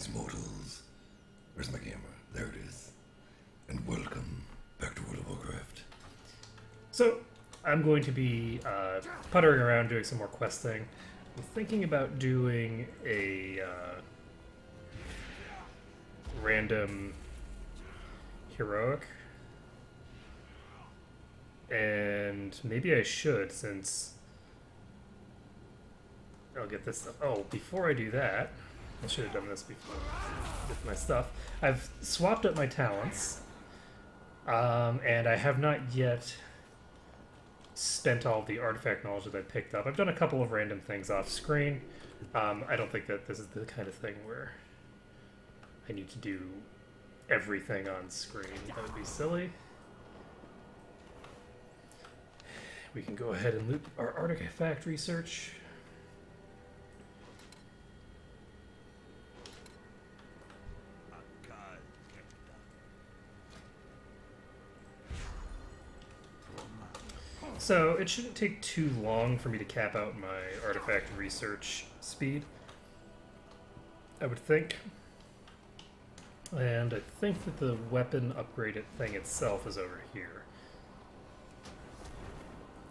Greetings, mortals. Where's my camera? There it is. And welcome back to World of Warcraft. So, I'm going to be puttering around doing some more questing. I'm thinking about doing a random heroic. And maybe I should, since I'll get this stuff. Oh, before I do that, I should have done this before with my stuff. I've swapped up my talents, and I have not yet spent all the artifact knowledge that I picked up. I've done a couple of random things off screen. I don't think that this is the kind of thing where I need to do everything on screen. That would be silly. We can go ahead and loop our artifact research. So it shouldn't take too long for me to cap out my artifact research speed, I would think. And I think that the weapon upgraded thing itself is over here.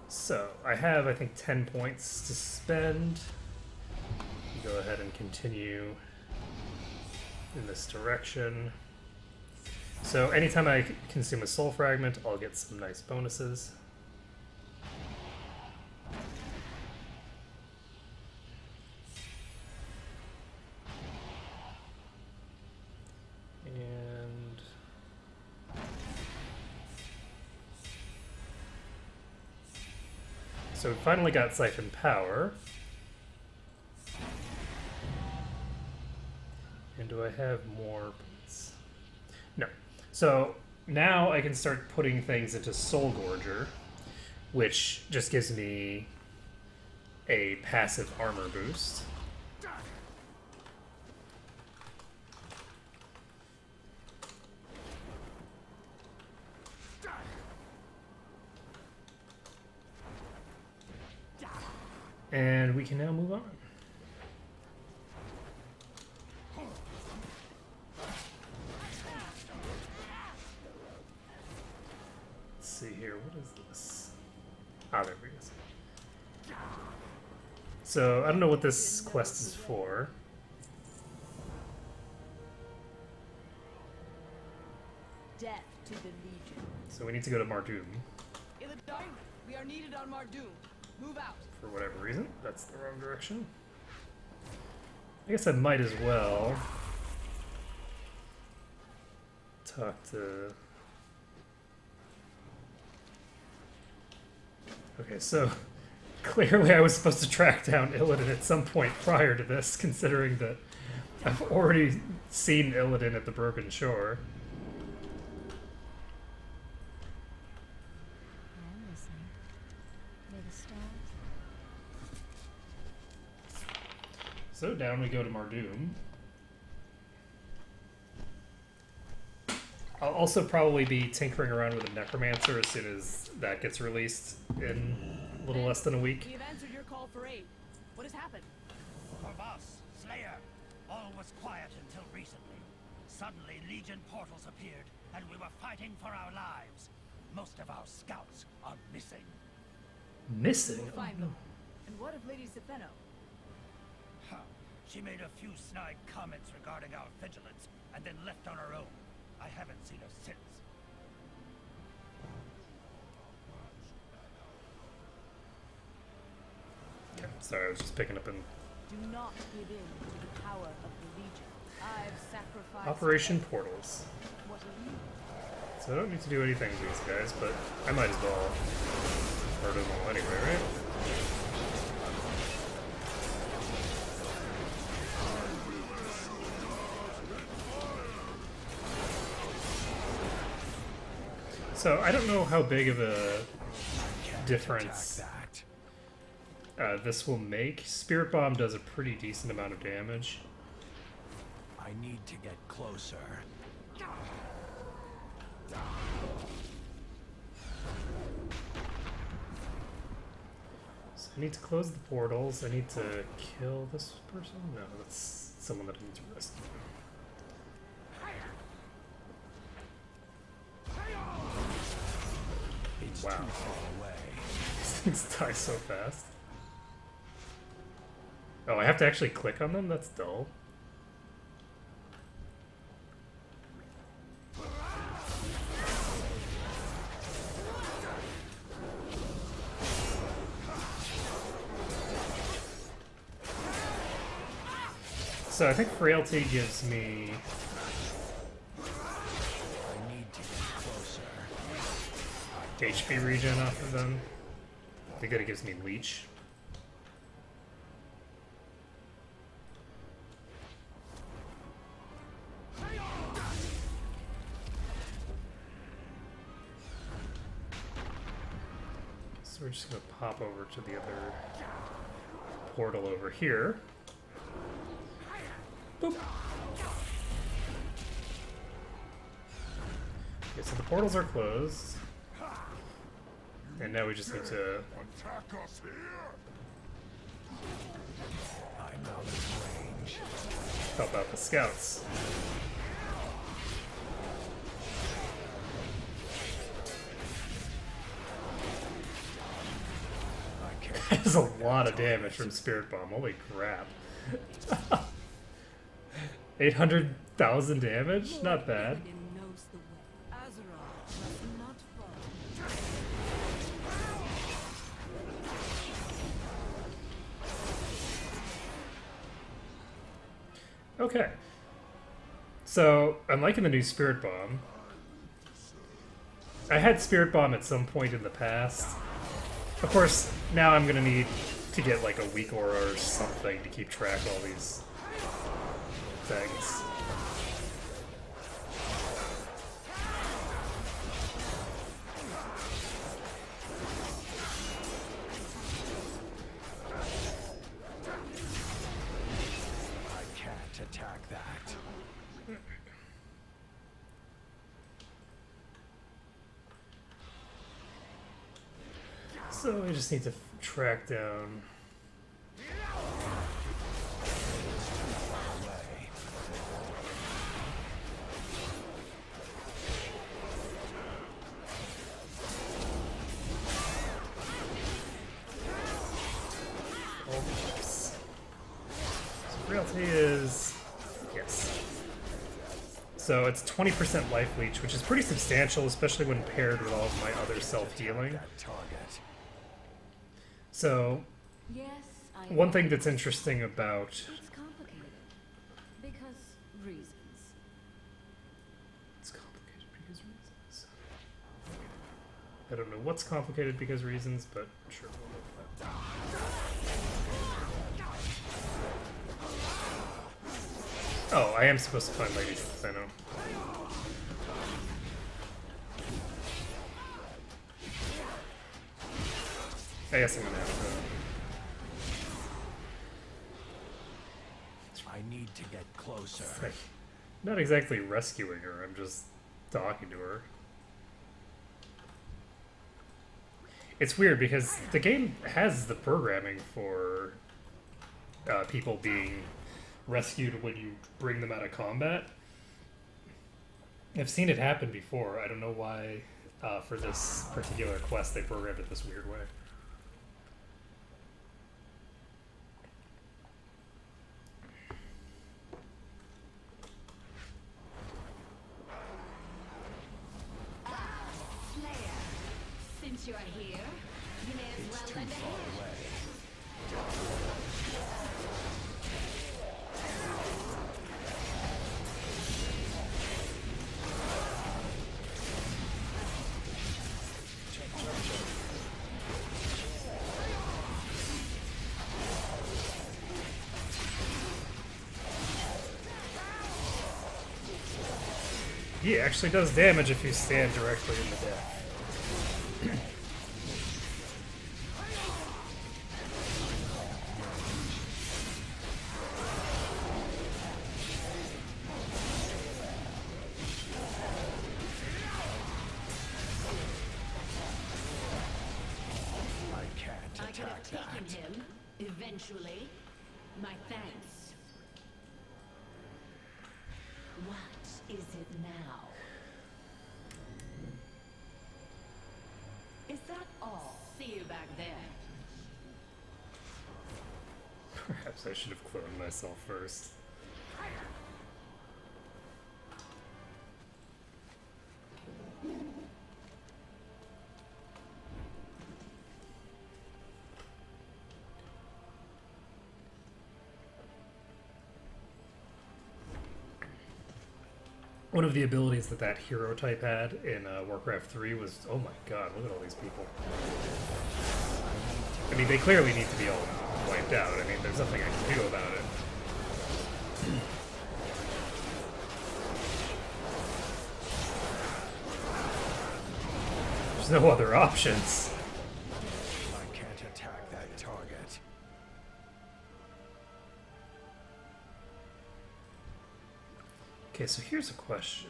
So I have, I think, 10 points to spend. Go ahead and continue in this direction. So anytime I consume a soul fragment, I'll get some nice bonuses. So we finally got Siphon Power. And do I have more points? No. So now I can start putting things into Soul Gorger, which just gives me a passive armor boost. And we can now move on. Let's see here, what is this? Ah, there we go. So, I don't know what this quest is for. Death to the Legion. So we need to go to Mardoom. We are needed on Mardoom. Move out. For whatever reason. That's the wrong direction. I guess I might as well talk to... Okay, so clearly I was supposed to track down Illidan at some point prior to this, considering that I've already seen Illidan at the Broken Shore. So down we go to Mardoom. I'll also probably be tinkering around with a Necromancer as soon as that gets released in a little less than a week. We have answered your call for aid. What has happened? Corvus, Slayer. All was quiet until recently. Suddenly, Legion portals appeared, and we were fighting for our lives. Most of our scouts are missing. Missing? We'll find them. And what of Lady Sifeno? She made a few snide comments regarding our vigilance, and then left on her own. I haven't seen her since. Okay, sorry, I was just picking up in... Do not give in to the power of the Legion. I've sacrificed... Operation Portals. What are you? So I don't need to do anything to these guys, but I might as well murder them all anyway, right? So I don't know how big of a difference this will make. Spirit Bomb does a pretty decent amount of damage. I need to get closer. So I need to close the portals. I need to kill this person? No, that's someone that I need to rescue. Wow. These things die so fast. Oh, I have to actually click on them? That's dull. So I think Frailty gives me... HP regen off of them. I think it gives me Leech. So we're just going to pop over to the other portal over here. Boop. Okay, so the portals are closed. And now we just need to help out the scouts. That's a lot of damage from Spirit Bomb. Holy crap. 800,000 damage? Not bad. Okay. So, I'm liking the new Spirit Bomb. I had Spirit Bomb at some point in the past. Of course, now I'm gonna need to get like a weak aura or something to keep track of all these things. Attack that. So we just need to track down. Oh, yes. So Frailty is... yes. So it's 20% life leech, which is pretty substantial, especially when paired with all of my other self-healing. So, Yes, one thing that's interesting about... it's complicated. Because reasons. It's complicated because reasons. I don't know what's complicated because reasons, but sure. We'll look at that. Oh, I am supposed to find ladies, I know. I guess I'm gonna have to... I need to get closer. It's like, not exactly rescuing her, I'm just talking to her. It's weird because the game has the programming for people being rescued when you bring them out of combat. I've seen it happen before. I don't know why for this particular quest they programmed it this weird way. Since you are here, you may as well lend a hand. He actually does damage if you stand directly in the death. I could have taken him, eventually. My thanks. What is it now? Is see you back there. Perhaps I should have cloned myself first. One of the abilities that that hero type had in Warcraft 3 was, oh my god, look at all these people. I mean, they clearly need to be all wiped out. I mean, there's nothing I can do about it. There's no other options. I can't attack that target. Okay, so here's a question.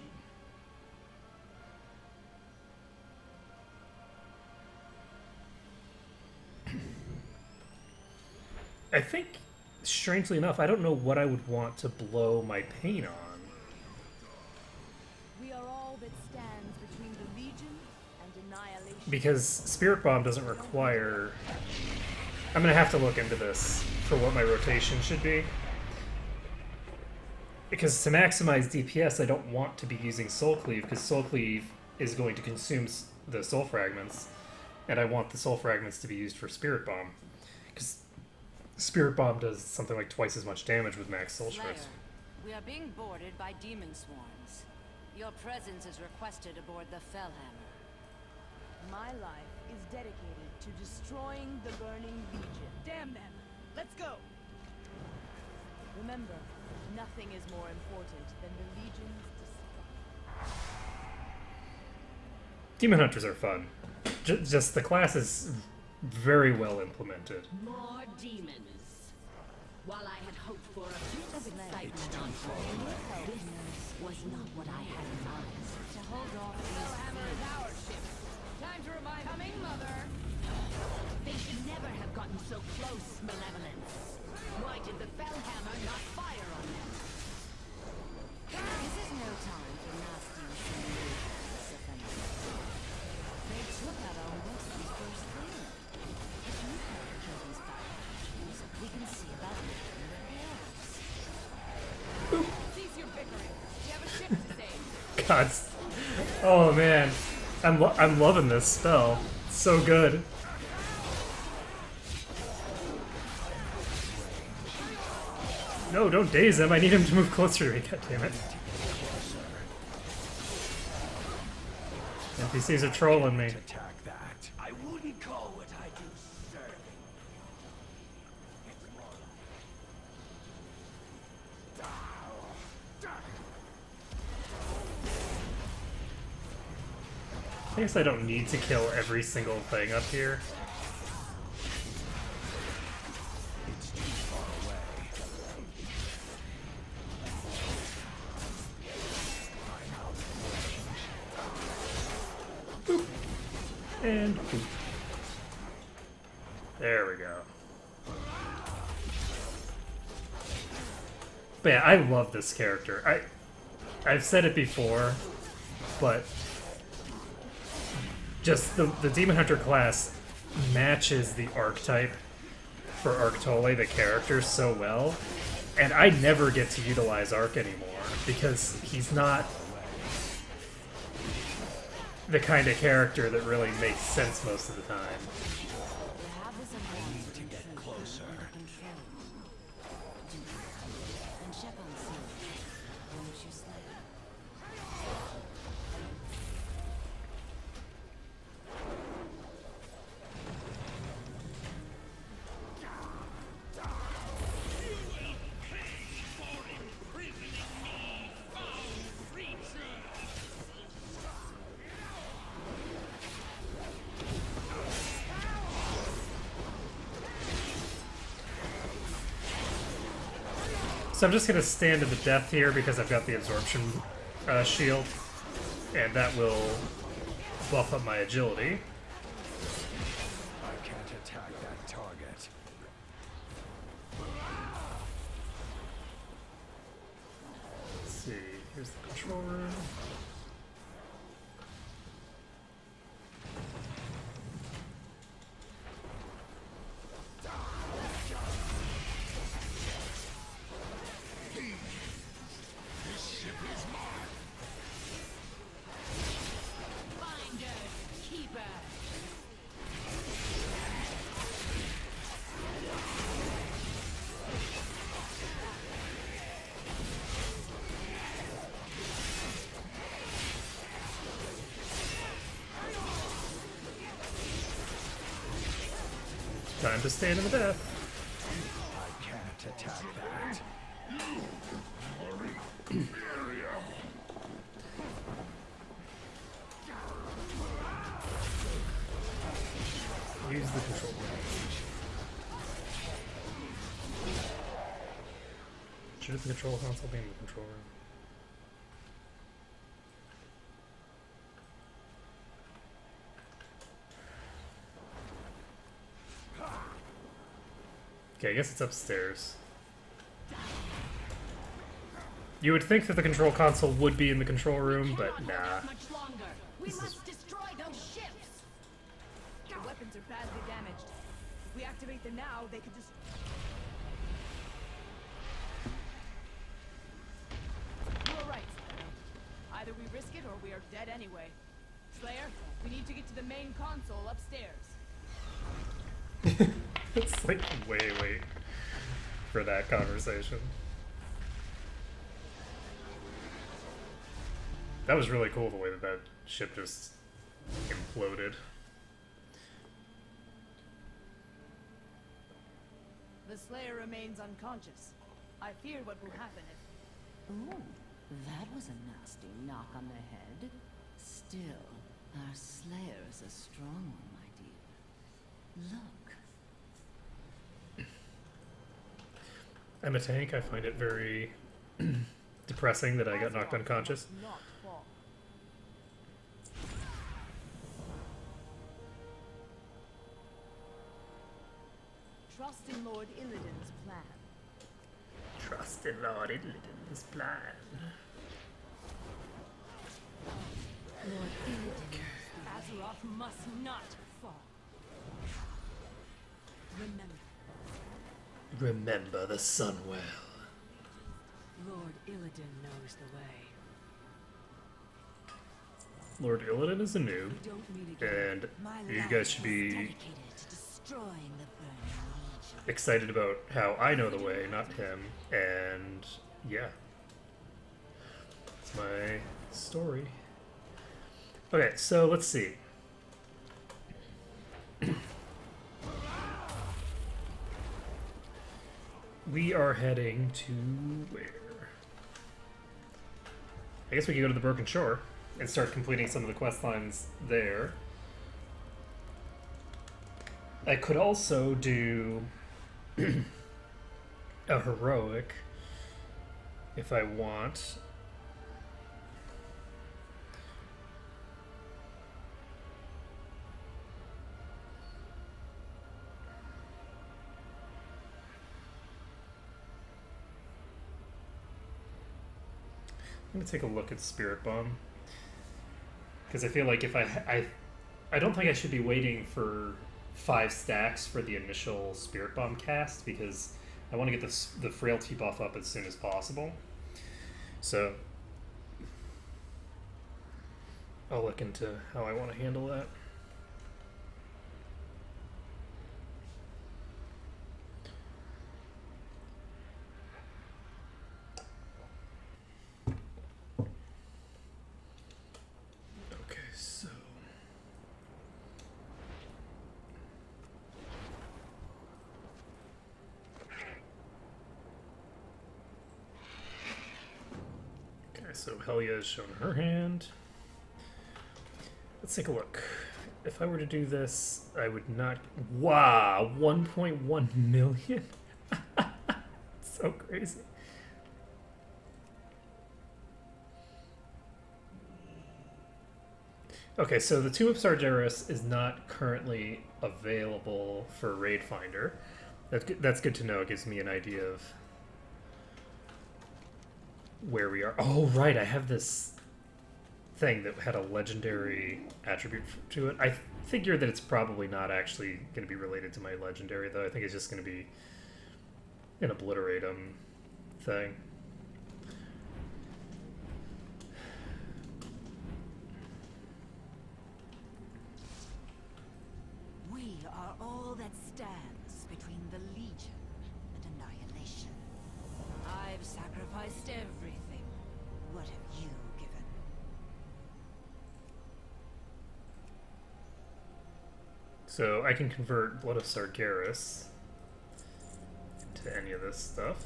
I think, strangely enough, I don't know what I would want to blow my paint on. We are all that stands between the Legion and annihilation. Because Spirit Bomb doesn't require... I'm gonna have to look into this for what my rotation should be. Because to maximize DPS, I don't want to be using Soul Cleave, because Soul Cleave is going to consume the Soul Fragments, and I want the Soul Fragments to be used for Spirit Bomb. Because Spirit Bomb does something like twice as much damage with max Soul Slayer, Shreds. we are being boarded by demon swarms. Your presence is requested aboard the Fellhammer. My life is dedicated to destroying the Burning Legion. Damn them! Let's go! Remember, nothing is more important than the Legion's destruction. Demon Hunters are fun. Just the class is very well implemented. More demons. While I had hoped for a bit of excitement on board, this was not what I had in mind. To hold off these Fellhammer is our ship. Time to remind coming, Mother. They should never have gotten so close, Malevolence. Why did the Fellhammer not fire on them? This is no time for nasty symphonies. They took out our Wesley's first cleaner. If you help kill these Fellhammers, we can see about making repairs. Cease your bickering. We have a ship to save. God. Oh man. I'm loving this spell. It's so good. No, don't daze him. I need him to move closer to me. God damn it. NPCs are trolling me. Attack that. I wouldn't call what I do serving. I guess I don't need to kill every single thing up here. It's too far away. And boop. There we go. But yeah, I love this character. I've said it before, but just the Demon Hunter class matches the archetype for Arctole, the character, so well. And I never get to utilize Arc anymore because he's not the kind of character that really makes sense most of the time. You have this advantage To get closer. and check on Seal. Won't you, Slayer? So I'm just going to stand to the death here because I've got the absorption shield, and that will buff up my agility. I can't attack that target. Let's see, here's the control room. Time to stand in the death. I can't attack that. Use the control room. Should the control console be in the control room? Okay, I guess it's upstairs. You would think that the control console would be in the control room, but nah. Much longer. We must destroy those ships. The weapons are badly damaged. If we activate them now, they could just... You're right, Slayer. Either we risk it or we are dead anyway. Slayer, we need to get to the main console upstairs. It's like way late for that conversation. That was really cool the way that that ship just imploded. The Slayer remains unconscious. I fear what will happen if... Ooh, that was a nasty knock on the head. Still, our Slayer is a strong one, my dear. Look. I'm a tank. I find it very depressing that I got knocked unconscious. Not fall. Trust in Lord Illidan's plan. Trust in Lord Illidan's plan. Lord Illidan, Azeroth must not fall. Remember the sun well. Lord Illidan knows the way. Lord Illidan is a noob, We don't meet again. and you guys should be dedicated to destroying the Burning Legion. excited about how I know the way, not him. And yeah, it's my story. Okay, so let's see. We are heading to where? I guess we could go to the Broken Shore and start completing some of the quest lines there. I could also do a heroic if I want. I'm gonna take a look at Spirit Bomb because I feel like if I don't think I should be waiting for 5 stacks for the initial Spirit Bomb cast because I want to get the frailty buff up as soon as possible. So I'll look into how I want to handle that. Okay, so so Helia has shown her hand. Let's take a look. If I were to do this, I would not... Wow! 1.1 million? So crazy. Okay, so the Tomb of Sargeras is not currently available for Raid Finder. That's good to know. It gives me an idea of where we are. Oh, right, I have this thing that had a legendary attribute to it. I figure that it's probably not actually going to be related to my legendary, though. I think it's just going to be an obliteratum thing. We are all that stands between the Legion and annihilation. I've sacrificed everything. What have you given? So I can convert Blood of Sargeras into any of this stuff.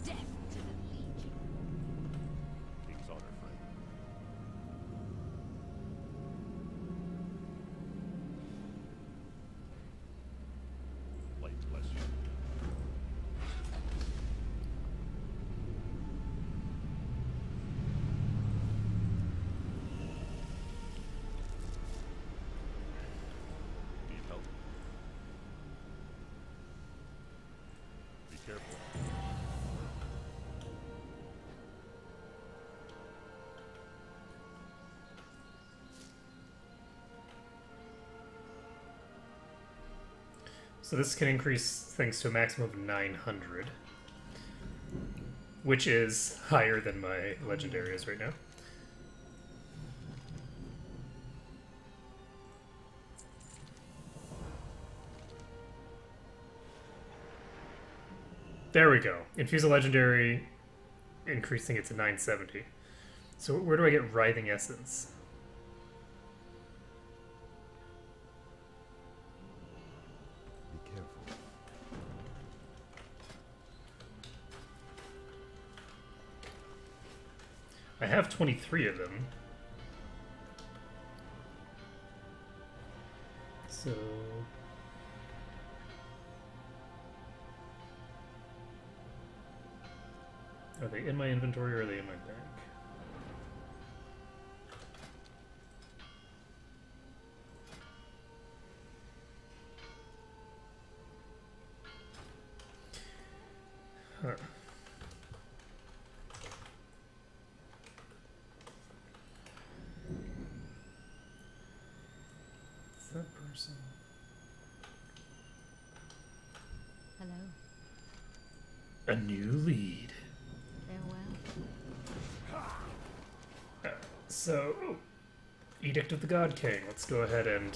Death to the Legion. King's honor, friend. Light bless you. Need help? Be careful. So this can increase things to a maximum of 900, which is higher than my legendary is right now. There we go. Infuse a legendary, increasing it to 970. So where do I get Writhing Essence? Be careful. I have 23 of them. So... Are they in my inventory or are they in my bank? Huh. Is that person? Hello. A new lead. Farewell. So, Edict of the God King. Let's go ahead and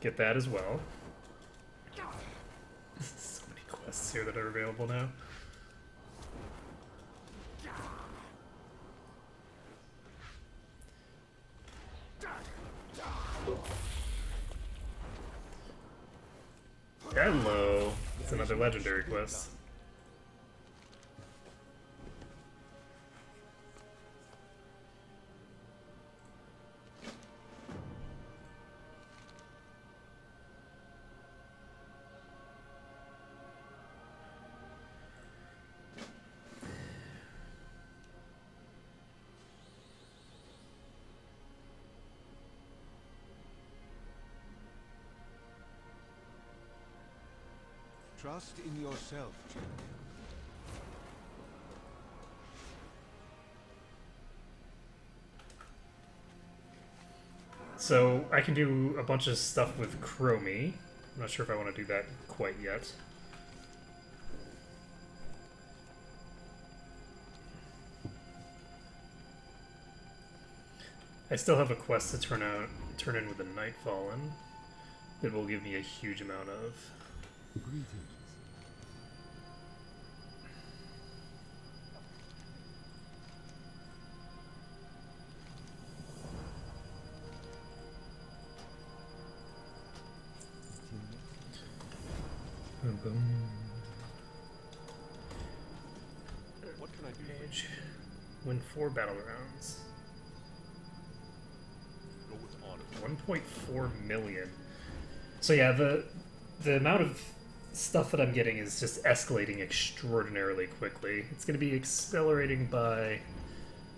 get that as well. So many quests here that are available now. Hello. It's another legendary quest. Trust in yourself, champion. So I can do a bunch of stuff with Chromie. I'm not sure if I want to do that quite yet. I still have a quest to turn in with the Nightfallen that will give me a huge amount of. Greetings. Boom, boom. What can I do for you? Mage. Win 4 battle rounds. Go with honor. 1.4 million. So yeah, the amount of stuff that I'm getting is just escalating extraordinarily quickly. It's going to be accelerating by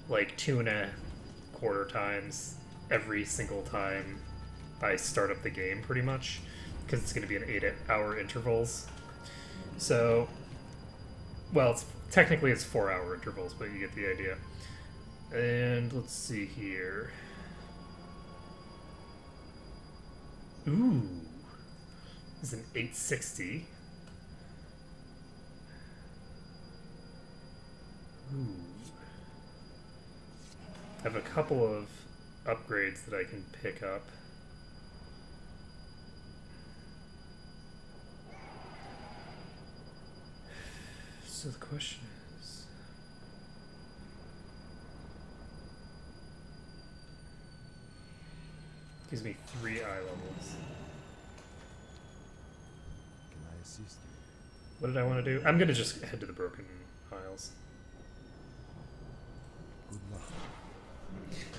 like 2.25 times every single time I start up the game, pretty much, because it's going to be in 8-hour intervals. So, well, technically it's 4-hour intervals, but you get the idea. And let's see here. Ooh. This is an 860. Ooh. I have a couple of upgrades that I can pick up. So the question is... Gives me 3 eye levels. Can I assist you? What did I want to do? I'm gonna just head to the Broken Isles. Good luck.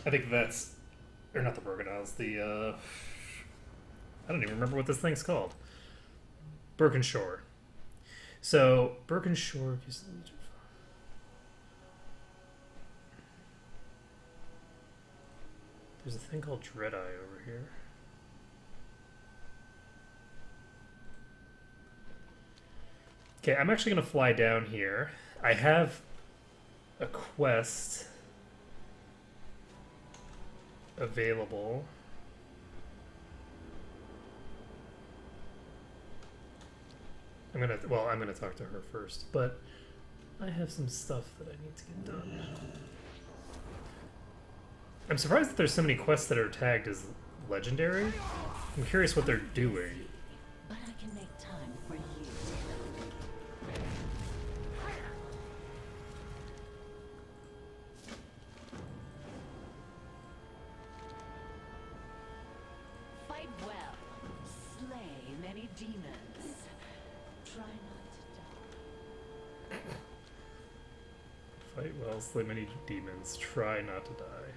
I think that's... Or not the Broken Isles, the, I don't even remember what this thing's called. Broken Shore. So, Broken Shore gives the Legion... There's a thing called Dreadeye over here. Okay, I'm actually going to fly down here. I have a quest available. I'm gonna talk to her first, but I have some stuff that I need to get done. I'm surprised that there's so many quests that are tagged as legendary. I'm curious what they're doing. But I can make time for you. Fight well. Slay many demons. Try not to die. Fight well, slay many demons, try not to die.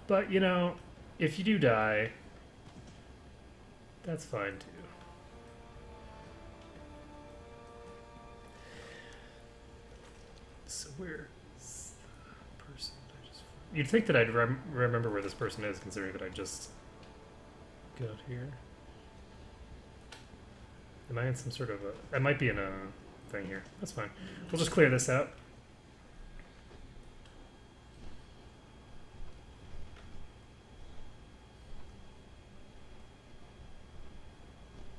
But, you know, if you do die, that's fine too. So where's the person I just... You'd think that I'd remember where this person is, considering that I just got here. Am I in some sort of a... I might be in a thing here. That's fine. We'll just clear this out.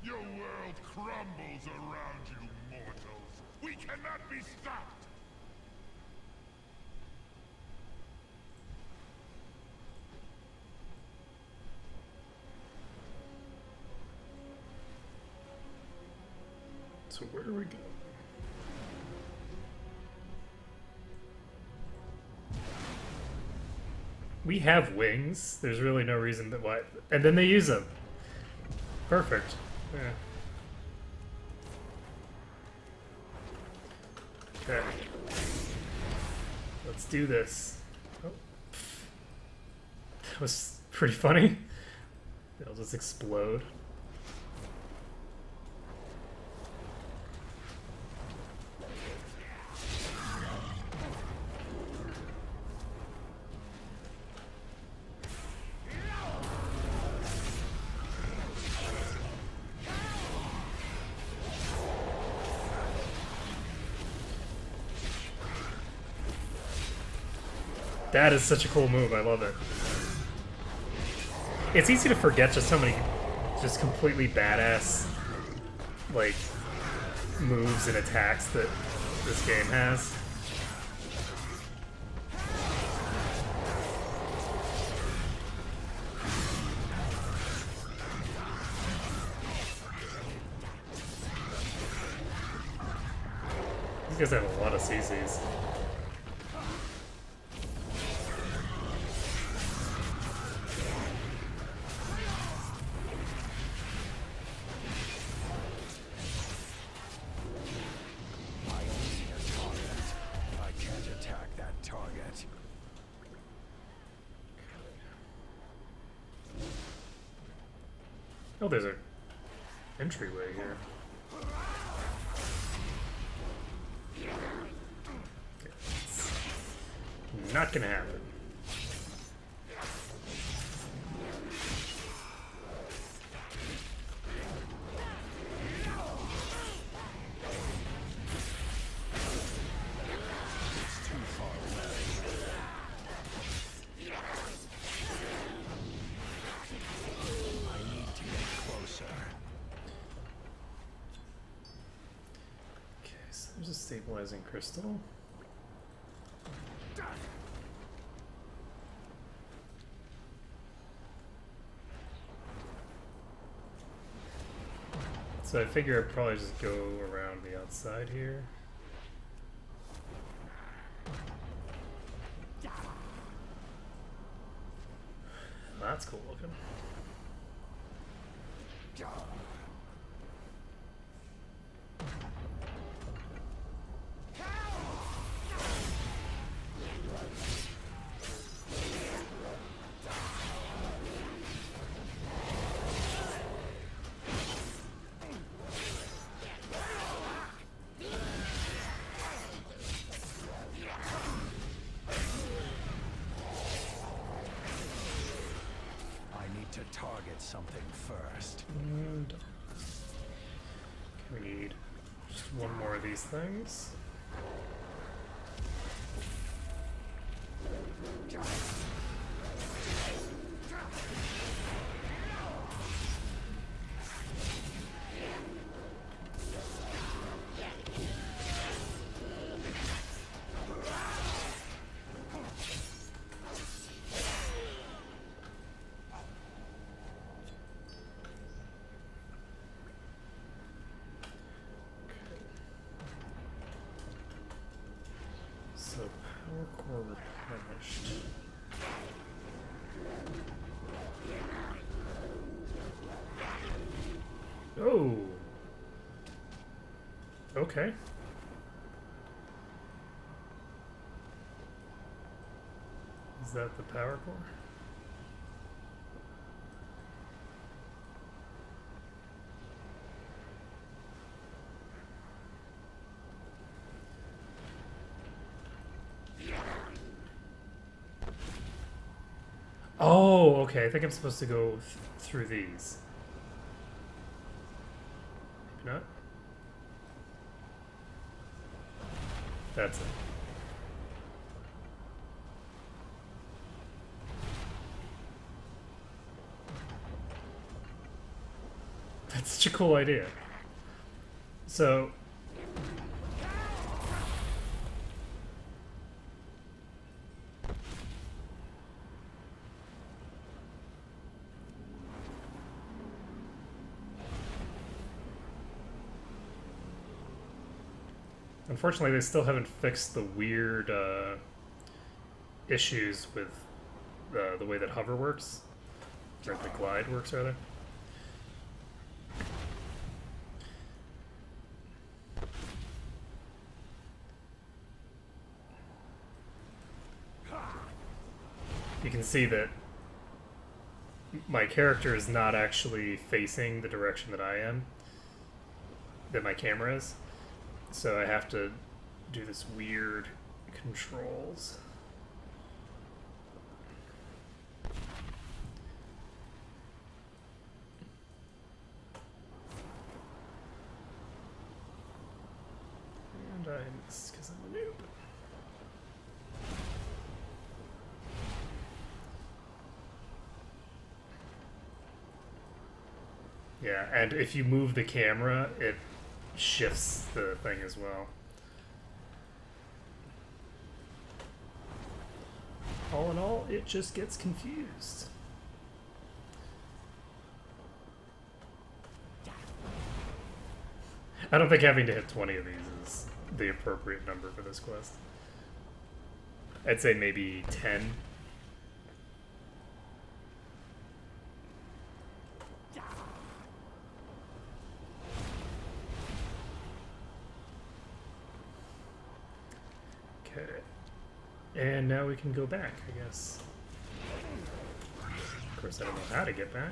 Your world crumbles around you, mortals. We cannot be stopped. So where do we go? We have wings. There's really no reason that why. And then they use them. Perfect. Yeah. Okay. Let's do this. Oh. That was pretty funny. They'll just explode. That is such a cool move. I love it. It's easy to forget just how many just completely badass like moves and attacks that this game has. These guys have a lot of CCs. Oh, there's a entryway here. Okay, it's not gonna happen. There's a stabilizing crystal. So I figure I'd probably just go around the outside here. That's cool looking. To target something first. And we need just one more of these things. So power core replenished. Oh. Okay. Is that the power core? Oh, okay. I think I'm supposed to go through these. Maybe not. That's it. That's such a cool idea. So... Unfortunately, they still haven't fixed the weird issues with the way that hover works, or the glide works, rather. You can see that my character is not actually facing the direction that I am, that my camera is. So I have to do this weird controls. And I missed because I'm a noob. Yeah, and if you move the camera, it shifts the thing as well. All in all, it just gets confused. I don't think having to hit 20 of these is the appropriate number for this quest. I'd say maybe 10. And now we can go back, I guess. Of course, I don't know how to get back.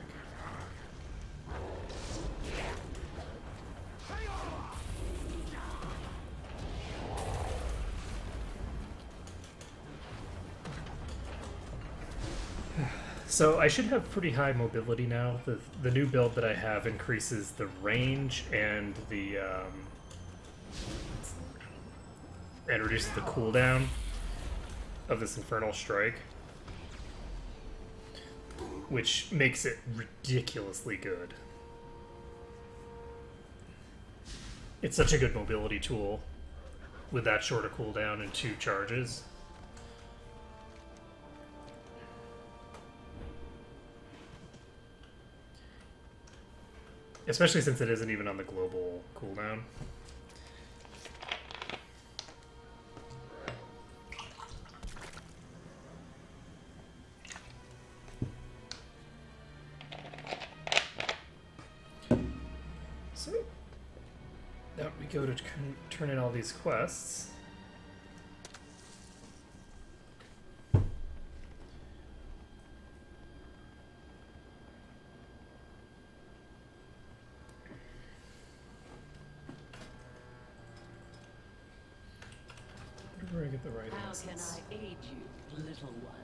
So I should have pretty high mobility now. The new build that I have increases the range and the and reduces the cooldown of this Infernal Strike, which makes it ridiculously good. It's such a good mobility tool with that short a cooldown and 2 charges. Especially since it isn't even on the global cooldown. Now we go to turn in all these quests. Where do I get the right How answers? can I aid you, little one?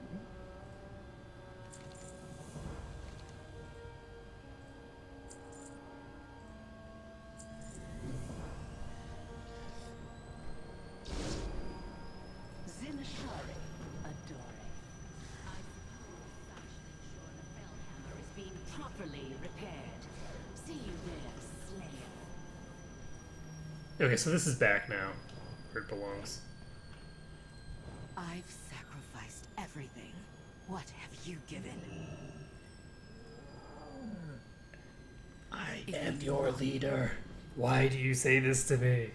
Zinashari, adoring. I suppose I should ensure the Fellhammer is being properly repaired. See you there, Slayer. Okay, so this is back now, where it belongs. I've sacrificed everything. What have you given? I am your leader. Why do you say this to me?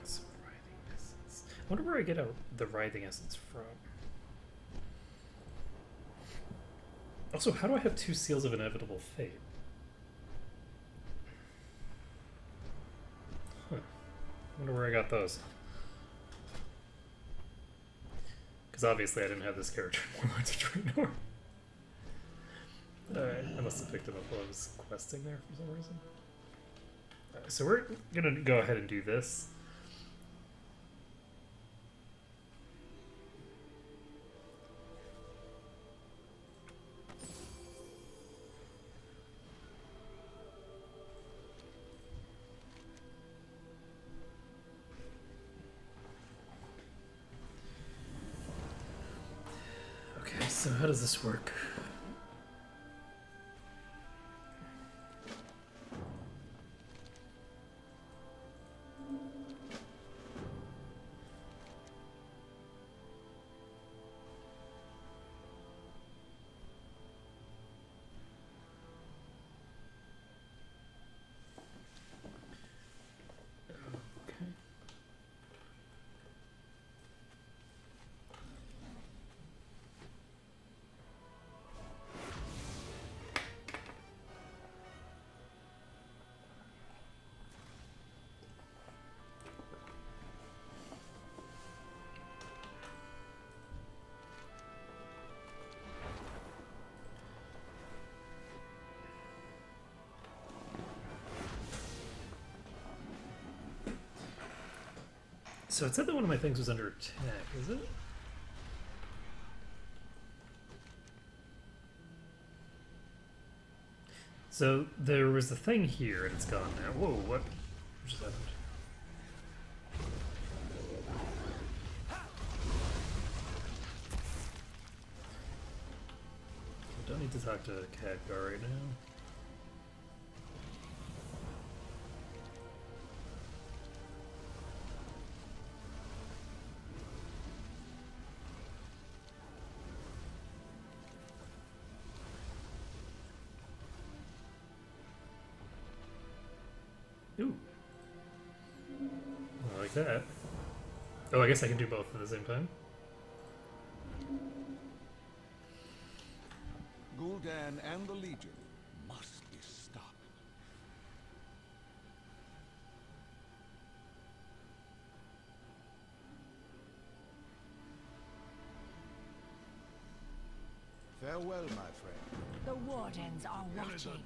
So, writhing essence. I wonder where I get the writhing essence from. Also, how do I have 2 seals of inevitable fate? Huh. I wonder where I got those. Because obviously I didn't have this character in More Lines of Draenor. Alright, I must have picked him up while I was questing there for some reason. Alright, so we're gonna go ahead and do this. Okay, so how does this work? Okay. So it said that one of my things was under attack, is it? So there was a thing here and it's gone now. Whoa, what just happened? I don't need to talk to Khadgar right now. Ooh. I like that. Oh, I guess I can do both at the same time. Gul'dan and the Legion must be stopped. Farewell, my friend. The Wardens are watching.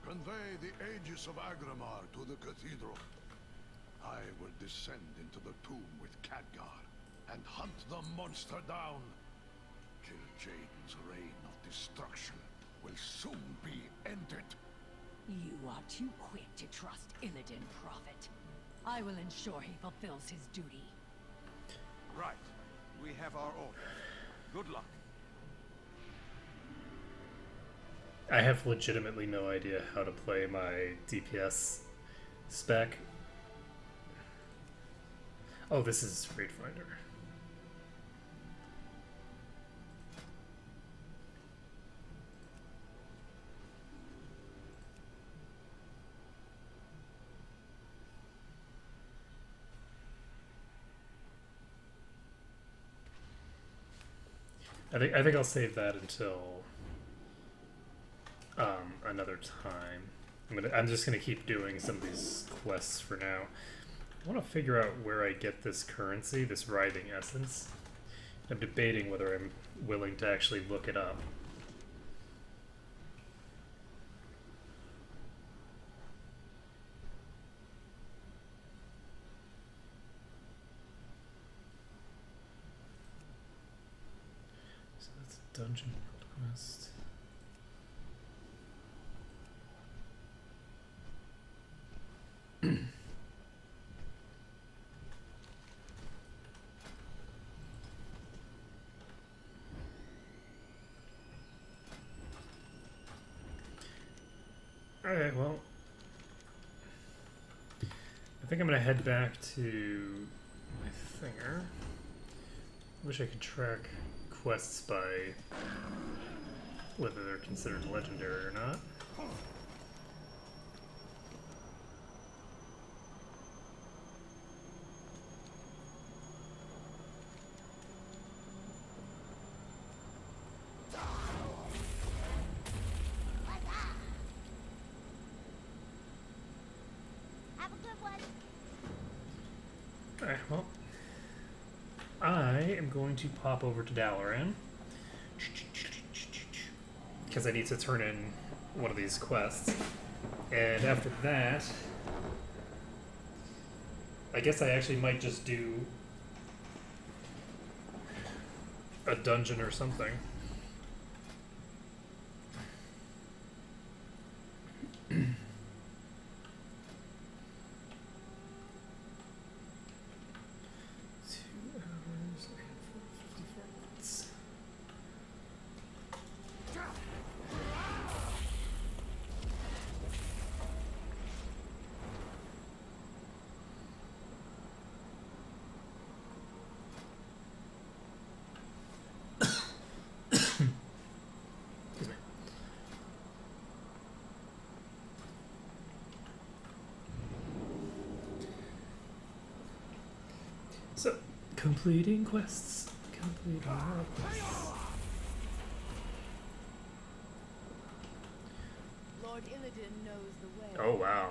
Convey the Aegis of Agramar to the cathedral. I will descend into the tomb with Khadgar and hunt the monster down. Kil'jaeden's reign of destruction will soon be ended. You are too quick to trust Illidan, Prophet. I will ensure he fulfills his duty. Right. We have our orders. Good luck. I have legitimately no idea how to play my DPS spec. Oh, this is Raid Finder. I think I'll save that until another time. I'm just gonna keep doing some of these quests for now. I want to figure out where I get this currency, this writhing essence. I'm debating whether I'm willing to actually look it up. So that's a dungeon world quest. Alright, well, I think I'm going to head back to my thinger. Wish I could track quests by whether they're considered legendary or not. Alright, well, I am going to pop over to Dalaran because I need to turn in one of these quests, and after that I guess I actually might just do a dungeon or something. So, completing quests. Completing all quests. Lord Illidan knows the way. Oh, wow.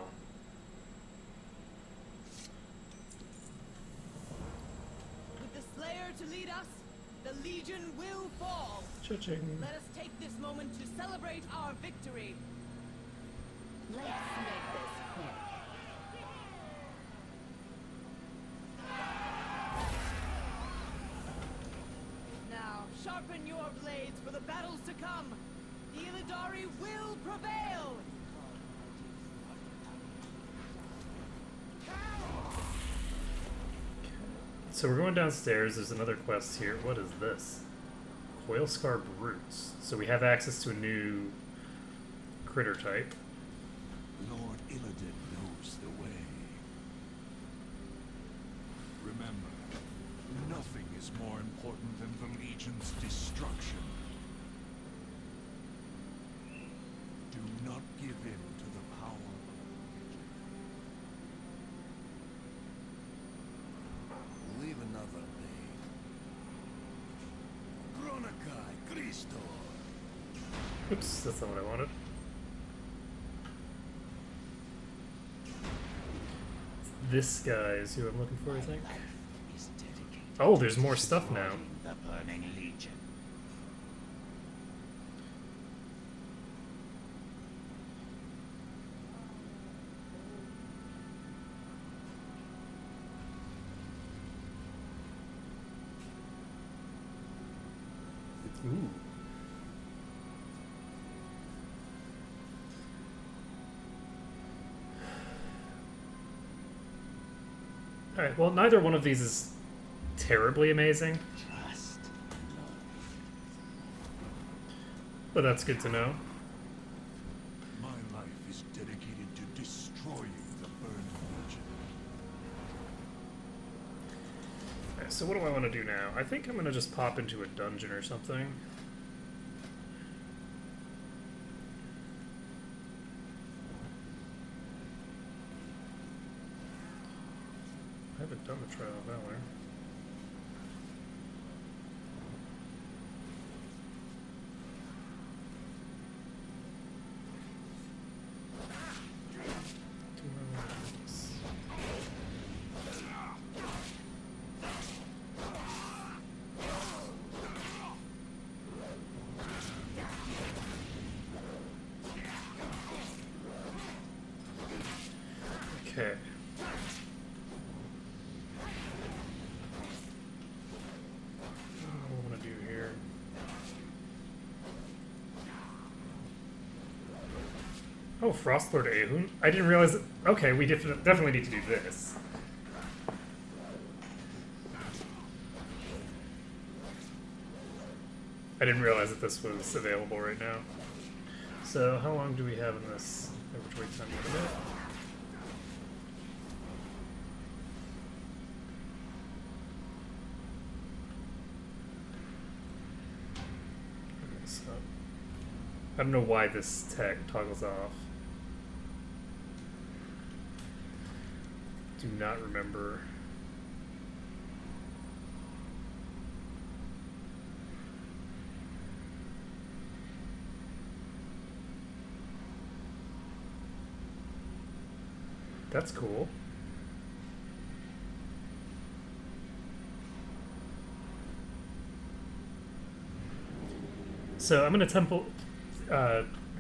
With the Slayer to lead us, the Legion will fall. Cha-ching. Let us take this moment to celebrate our victory. Let's make this quick. Now, sharpen your blades for the battles to come. The Illidari will prevail. So we're going downstairs. There's another quest here. What is this? Coilscar Brutes. So we have access to a new critter type. Lord Illidan knows the way. Remember, nothing is more important than the Legion's destruction. Do not give in to the power of the Legion. Leave another name. Gronakai Cristo. Oops, that's not what I wanted. This guy is who I'm looking for, I think. Oh, there's more stuff now. The Burning Legion. Ooh. Alright, well, neither one of these is terribly amazing, Trust. but that's good to know. My life is dedicated to destroying the Burning Legion. Alright, so what do I want to do now? I think I'm going to just pop into a dungeon or something. I haven't done the Trial of Valor. Okay. What do I want to do here? Oh, Frostlord Ahun. I didn't realize that. Okay, we definitely need to do this. I didn't realize that this was available right now. So, how long do we have in this? Which way time limit? So, I don't know why this tag toggles off. Do not remember. That's cool. So I'm gonna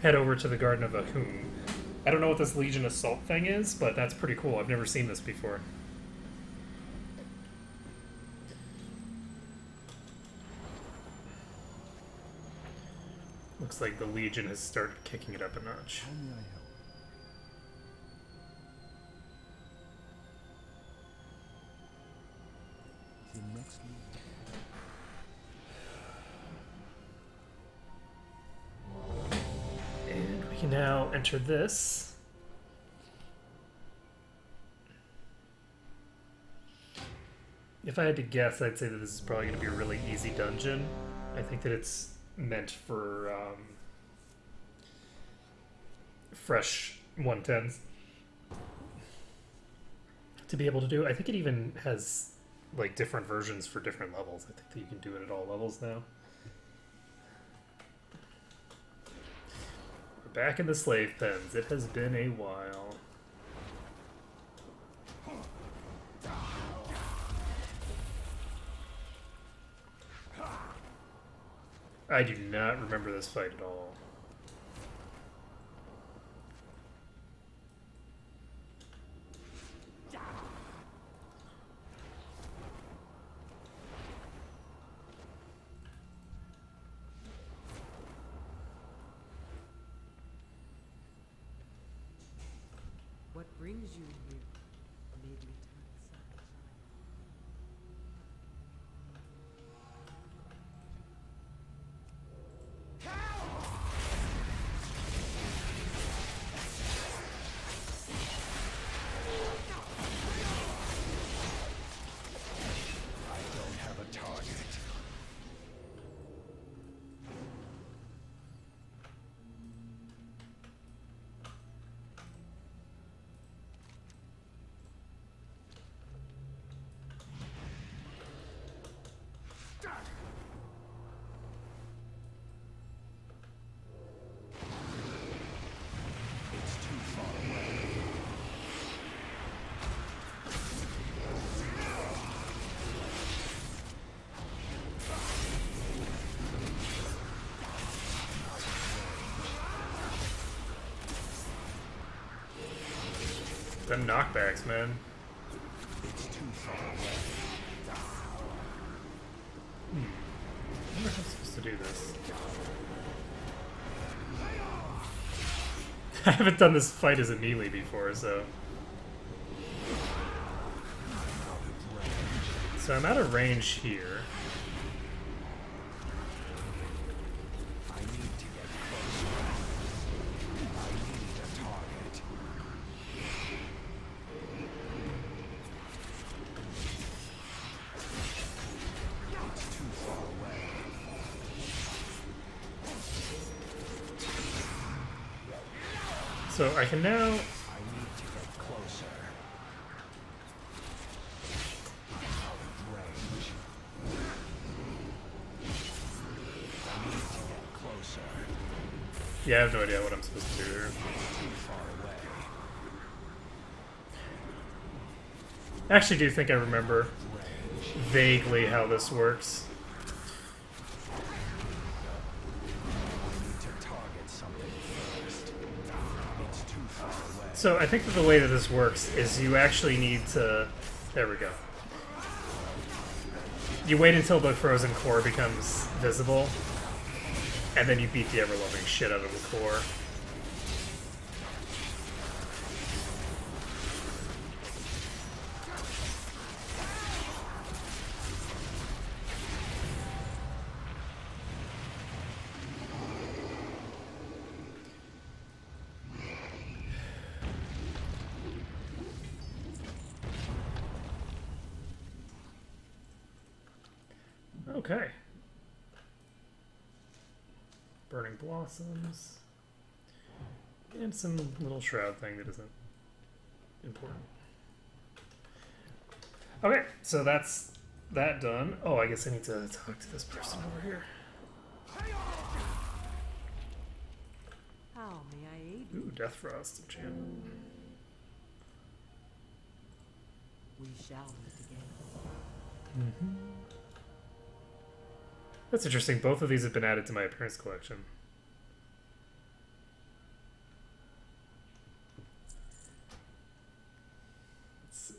head over to the Garden of Ahun. I don't know what this Legion Assault thing is, but that's pretty cool. I've never seen this before. Looks like the Legion has started kicking it up a notch. How may I help? The next And we can now enter this. If I had to guess, I'd say that this is probably going to be a really easy dungeon. I think that it's meant for fresh 110s to be able to do. I think it even has like different versions for different levels. I think that you can do it at all levels now. We're back in the slave pens. It has been a while. I do not remember this fight at all. What brings you here? Made me turn aside. Them knockbacks, man. It's too far away. I wonder how I'm supposed to do this. I haven't done this fight as a melee before, so... So I'm out of range here. I need to get closer. I need a target. It's too far away. So I can now... I need to get closer. I'm out of range. I need to get closer. Yeah, I have no idea what I'm supposed to do here. Too far away. I actually do think I remember vaguely how this works. I need to target something first. It's too far away. So I think that the way that this works is you actually need to... There we go. You wait until the frozen core becomes visible, and then you beat the ever-loving shit out of the core. Okay. Burning blossoms. And some little shroud thing that isn't important. Okay, so that's that done. Oh, I guess I need to talk to this person over here. How may I aid you? Ooh, Death Frost enchantment. We shall meet again. Mm-hmm. That's interesting. Both of these have been added to my appearance collection. Let's see.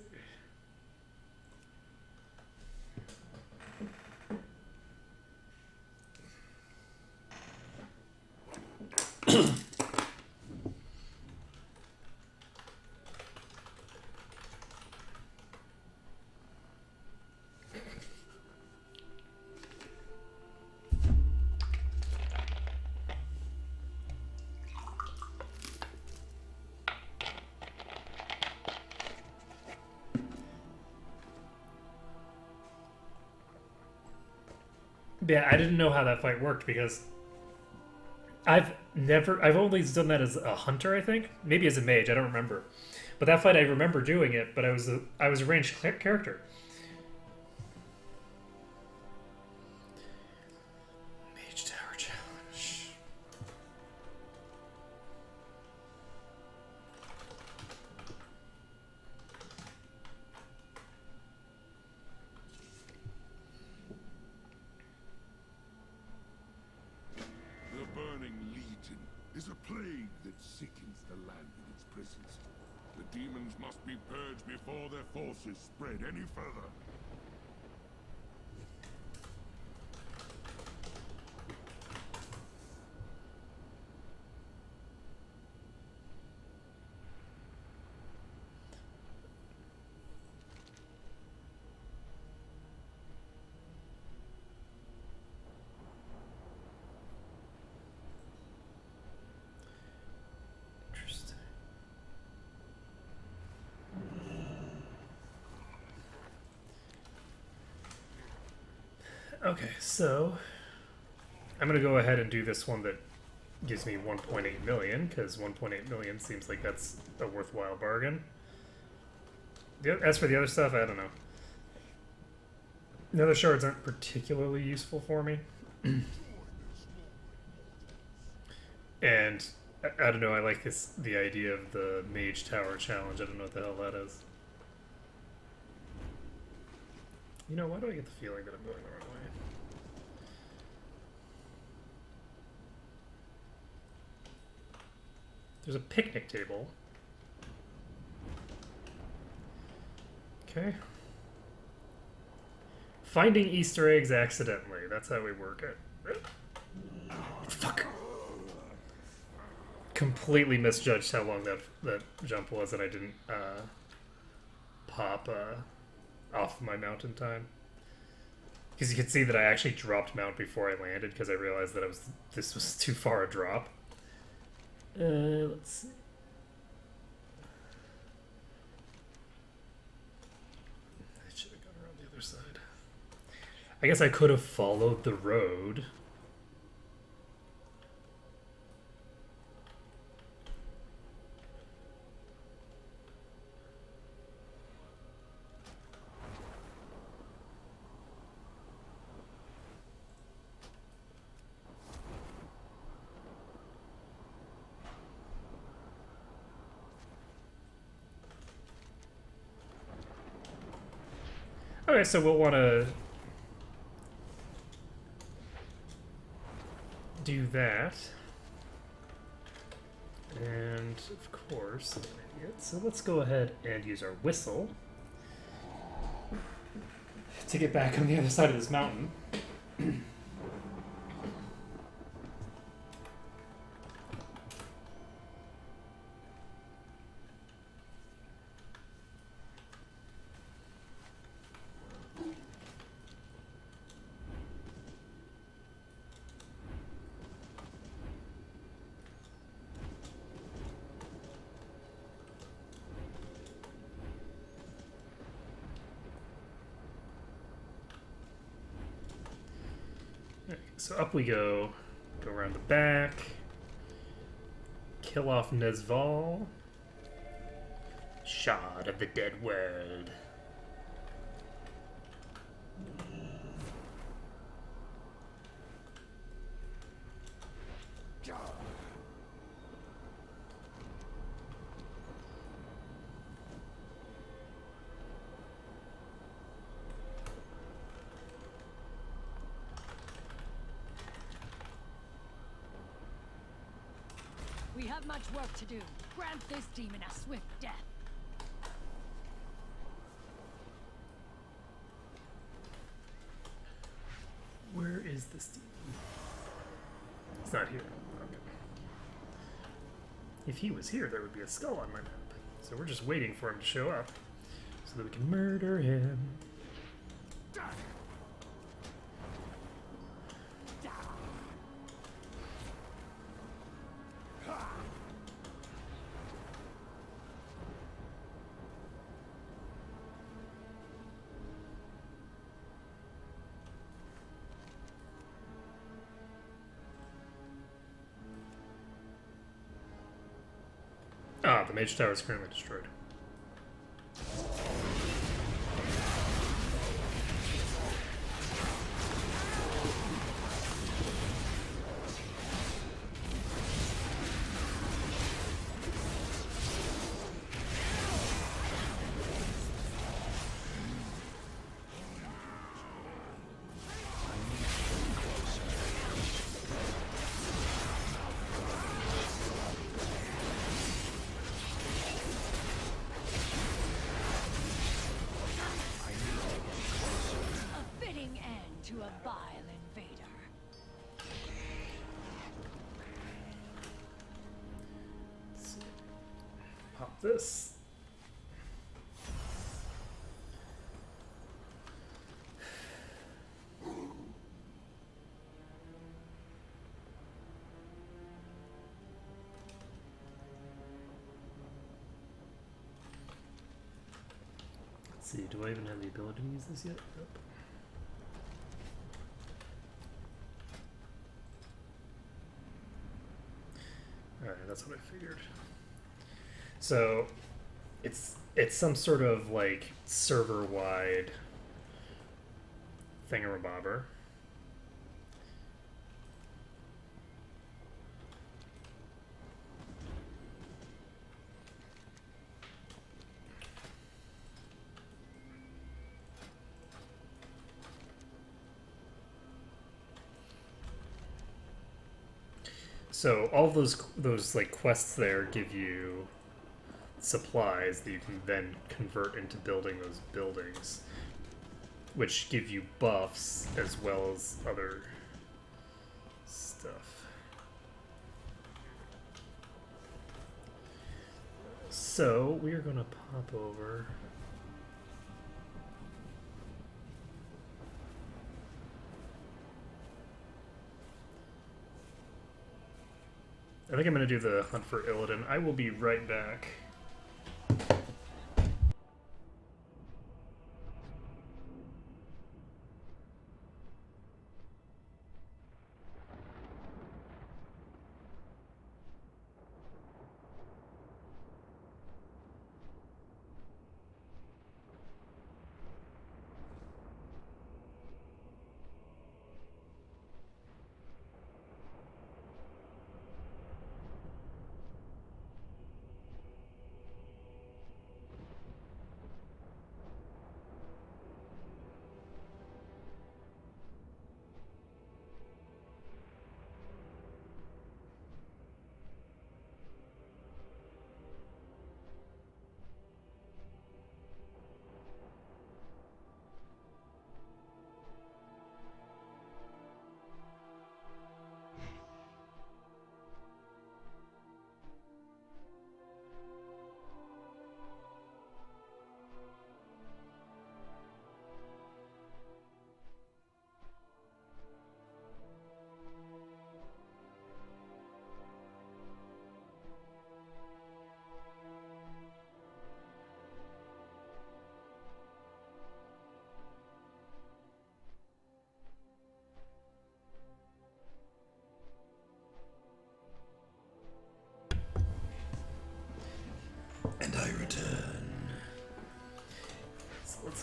Yeah, I didn't know how that fight worked because I've only done that as a hunter, I think. Maybe as a mage, I don't remember. But that fight I remember doing it, but I was a ranged character. Mage Tower Challenge. The Burning Legion is a plague that sickens the land with its presence. The demons must be purged before their forces spread any further. Interesting. Okay, so I'm gonna go ahead and do this one that gives me 1.8 million, because 1.8 million seems like that's a worthwhile bargain. As for the other stuff, I don't know. The other shards aren't particularly useful for me. And I don't know, I like the idea of the Mage Tower Challenge. I don't know what the hell that is. You know, why do I get the feeling that I'm going the wrong way? There's a picnic table. Okay. Finding Easter eggs accidentally. That's how we work it. Fuck. Completely misjudged how long that jump was, and I didn't pop off my mount in time. Because you could see that I actually dropped mount before I landed because I realized that this was too far a drop. Let's see. I should have gone around the other side. I guess I could have followed the road. Okay, so we'll want to do that. And of course, I'm an idiot. So let's go ahead and use our whistle to get back on the other side of this mountain. So up we go around the back, kill off Nezval, Shard of the Dead World. We have much work to do. Grant this demon a swift death. Where is this demon? It's not here. Okay. If he was here, there would be a skull on my map. So we're just waiting for him to show up so that we can murder him. Ah, the mage tower is currently destroyed. To a vile invader. Let's pop this. Let's see, do I even have the ability to use this yet? Nope. Alright, that's what I figured. So it's some sort of like server-wide thingamabobber. So all those like quests there give you supplies that you can then convert into building those buildings, which give you buffs as well as other stuff. So we are gonna pop over. I think I'm going to do the hunt for Illidan. I will be right back.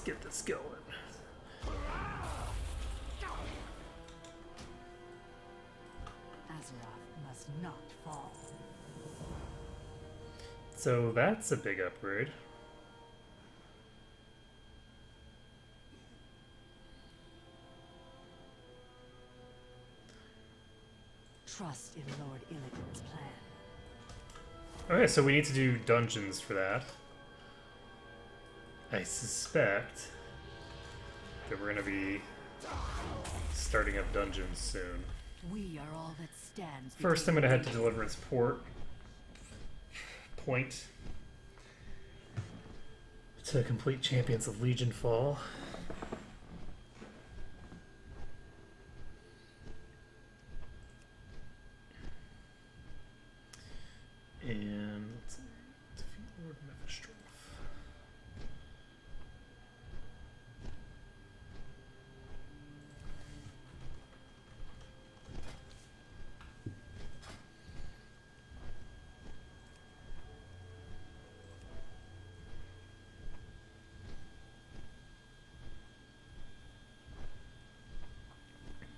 get this going. Azeroth must not fall. So that's a big upgrade. Trust in Lord Illidan's plan. Okay, so we need to do dungeons for that. I suspect that we're going to be starting up dungeons soon. We are all that stands. First, I'm going to head to Deliverance Point to complete Champions of Legion Fall. And let's see, defeat Lord Mephistroph.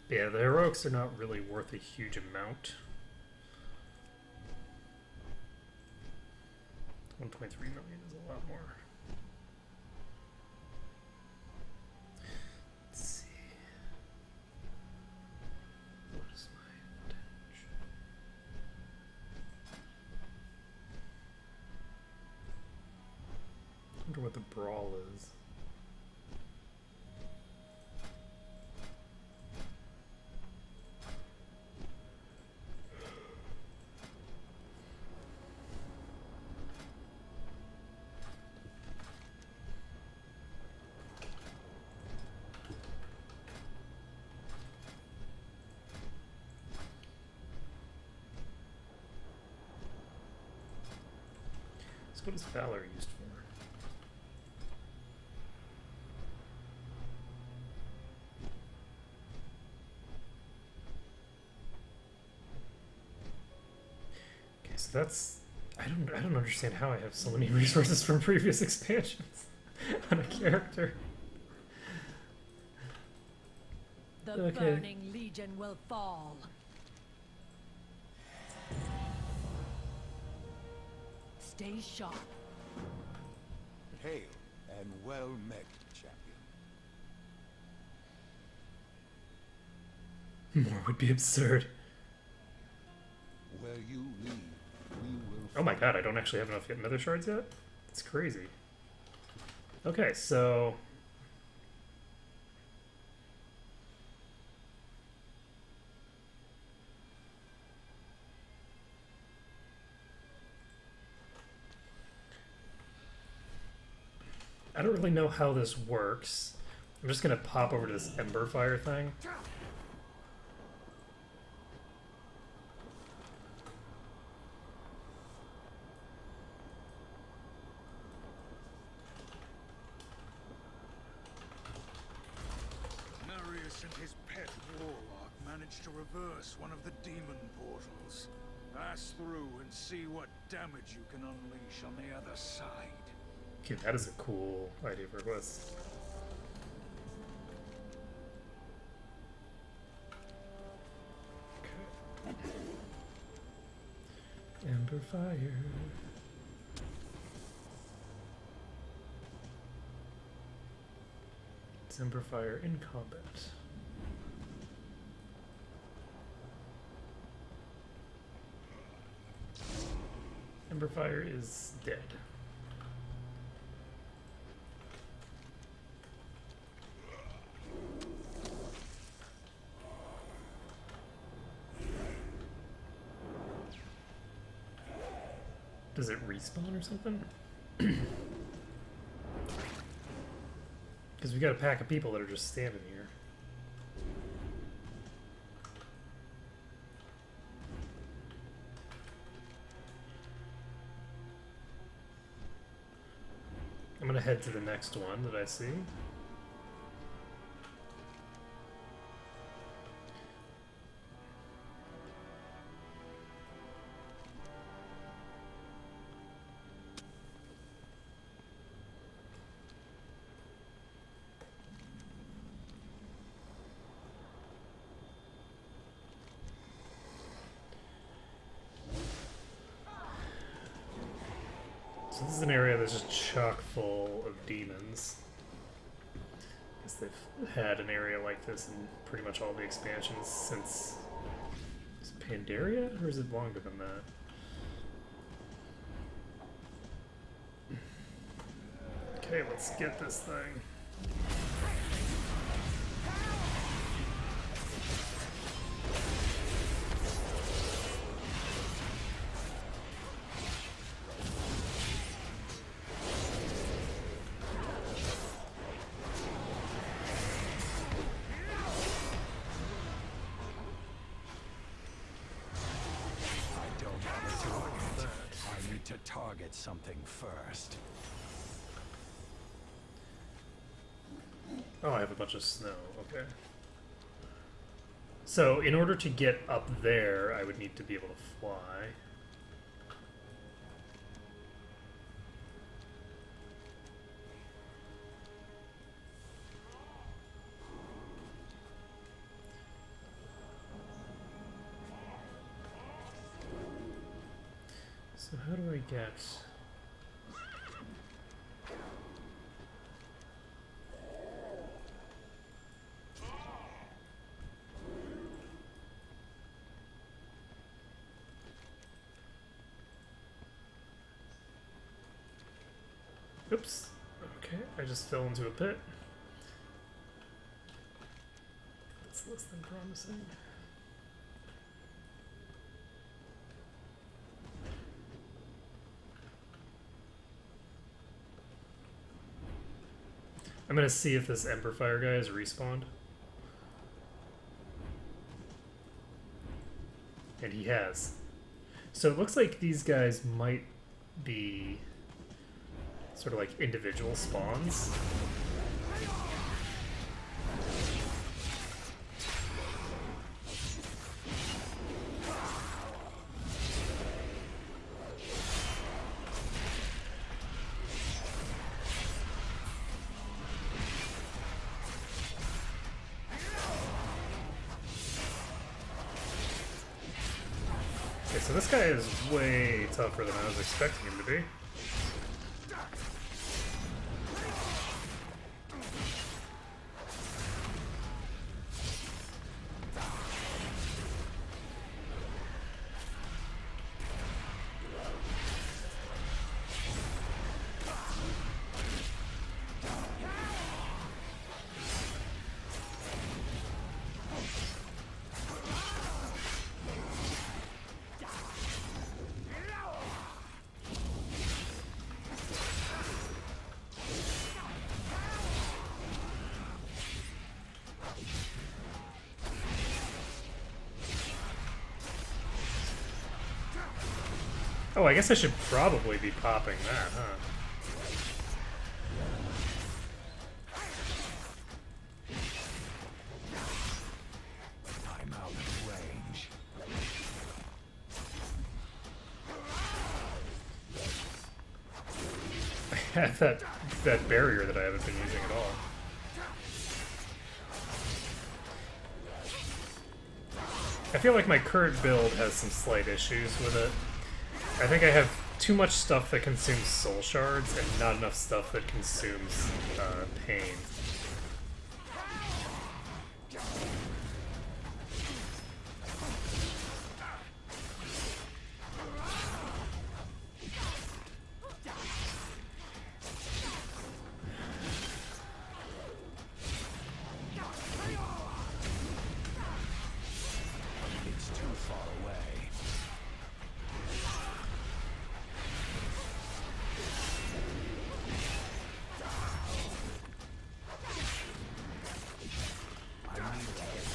Yeah, the heroics are not really worth a huge amount. 1.3 million is a lot more. Let's see. What is my damage? I wonder what the brawl is. So what is Valor used for? Okay, so that's I don't understand how I have so many resources from previous expansions on a character. The Okay. Burning Legion will fall. Stay sharp. Hail and well met, champion. More would be absurd. Where you lead, we will. Oh my god, I don't actually have enough nether shards yet? It's crazy. Okay, so I don't really know how this works. I'm just gonna pop over to this Ember Fire thing. Marius and his pet warlock managed to reverse one of the demon portals. Pass through and see what damage you can unleash on the other side. Okay, that is a cool idea for a quest. Okay. Ember Fire. It's Ember Fire in combat. Ember Fire is dead. Does it respawn or something? Because we got a pack of people that are just standing here. I'm gonna head to the next one that I see. So this is an area that's just chock full of demons. I guess they've had an area like this in pretty much all the expansions since... Is it Pandaria? Or is it longer than that? Okay, let's get this thing. Target something first. Oh, I have a bunch of snow. Okay. So, in order to get up there, I would need to be able to fly. So how do I get... Oops. Okay, I just fell into a pit. That's less than promising. I'm gonna see if this Ember Fire guy is respawned. And he has. So it looks like these guys might be sort of like individual spawns. Okay, so this guy is way tougher than I was expecting him to be. Oh, I guess I should probably be popping that, huh? I'm out of range. I have that barrier that I haven't been using at all. I feel like my current build has some slight issues with it. I think I have too much stuff that consumes soul shards and not enough stuff that consumes pain. It's too far away. I need to get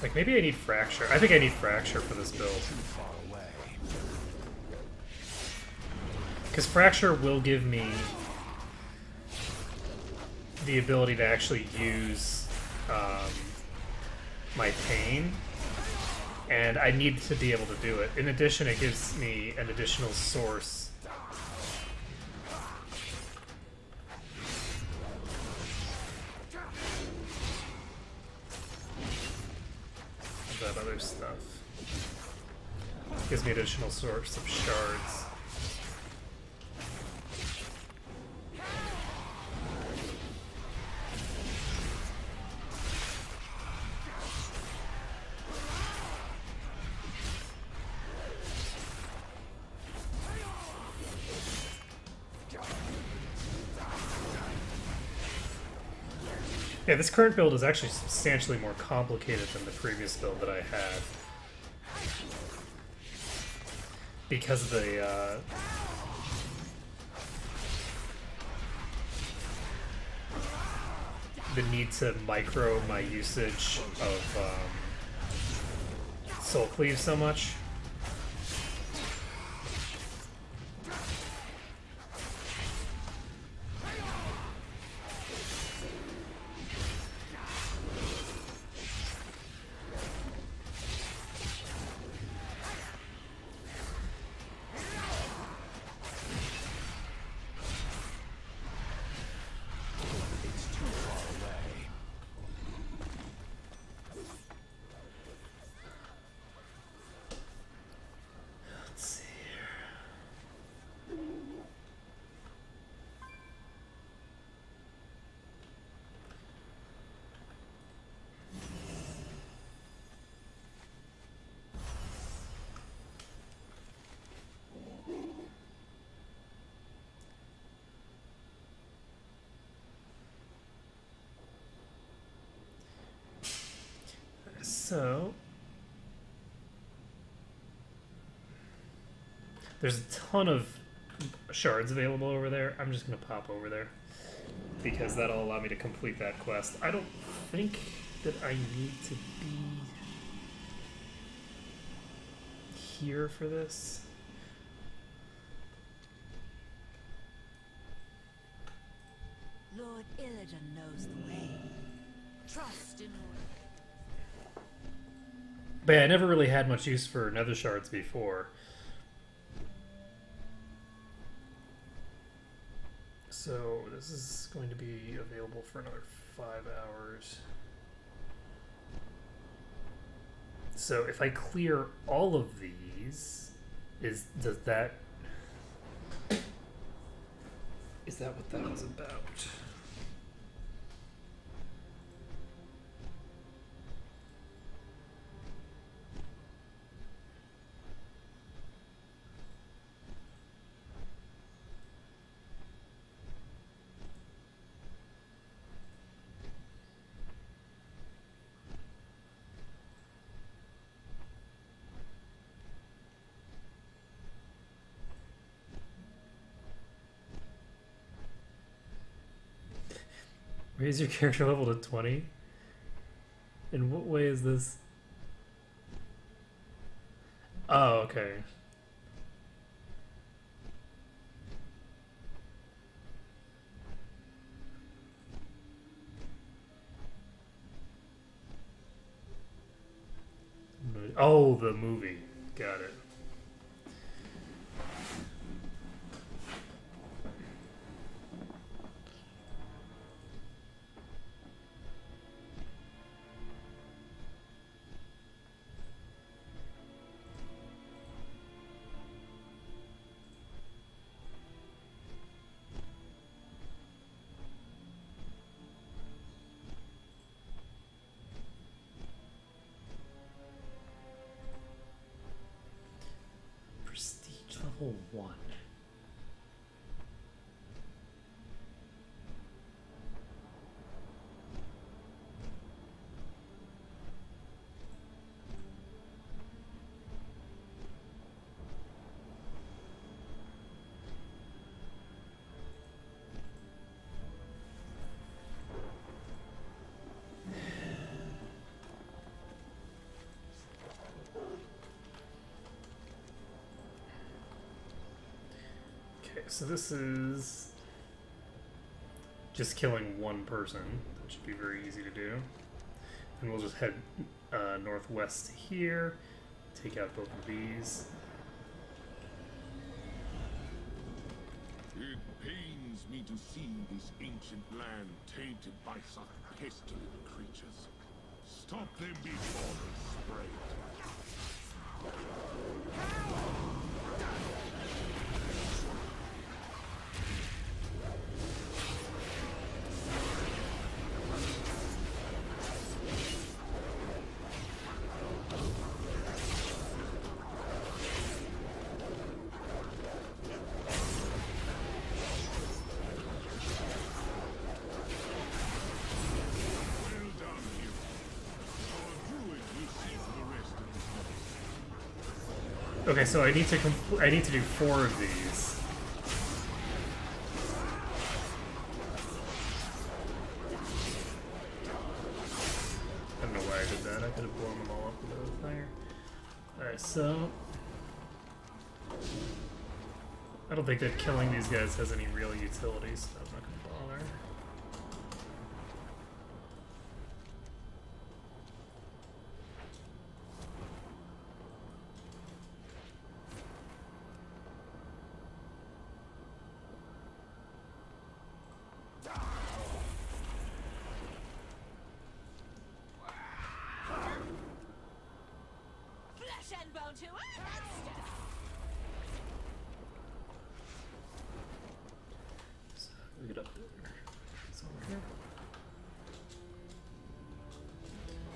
Like, maybe I need Fracture. I think I need Fracture for this build. Because Fracture will give me the ability to actually use my Pain, and I need to be able to do it. In addition, it gives me an additional source of that other stuff. Gives me additional source of shards. Yeah, this current build is actually substantially more complicated than the previous build that I had. Because of the need to micro my usage of Soul Cleave so much. So, there's a ton of shards available over there. I'm just going to pop over there because that'll allow me to complete that quest. I don't think that I need to be here for this. Lord Illidan knows the way. Trust in order. But yeah, I never really had much use for nether shards before. So this is going to be available for another 5 hours. So if I clear all of these, is that what that was about? Raise your character level to 20? In what way is this? Oh, okay. Oh, the movie. Got it. Level 1. So this is just killing one person. That should be very easy to do. And we'll just head northwest here, take out both of these. It pains me to see this ancient land tainted by such pestilent creatures. Stop them before they spread. Okay, so I need to do 4 of these. I don't know why I did that. I could have blown them all up with a fire. Alright, so I don't think that killing these guys has any real utility, so I'm not gonna bother. To it. So we get up there. It's over here.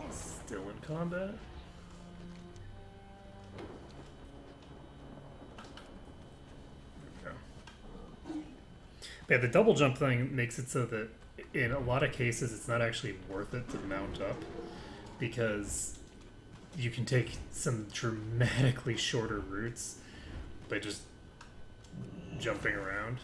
Still in combat. There we go. Yeah, the double jump thing makes it so that in a lot of cases it's not actually worth it to mount up, because you can take some dramatically shorter routes by just jumping around.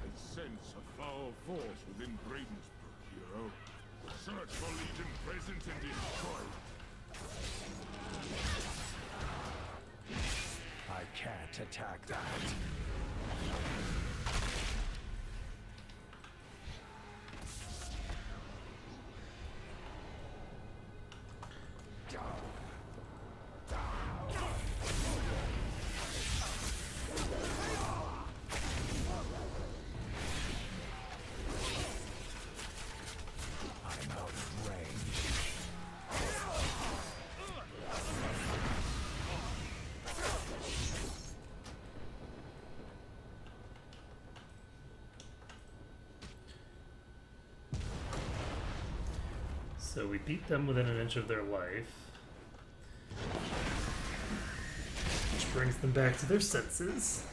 I sense a foul force within Bradensburg, hero. Search for Legion presence and destroy it. I can't attack that. So we beat them within an inch of their life, which brings them back to their senses.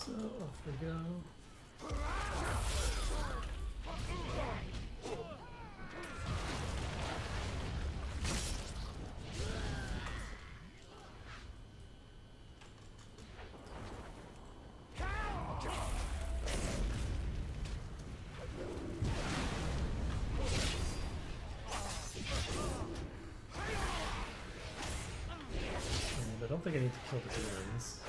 Off we go. I don't think I need to kill the demons.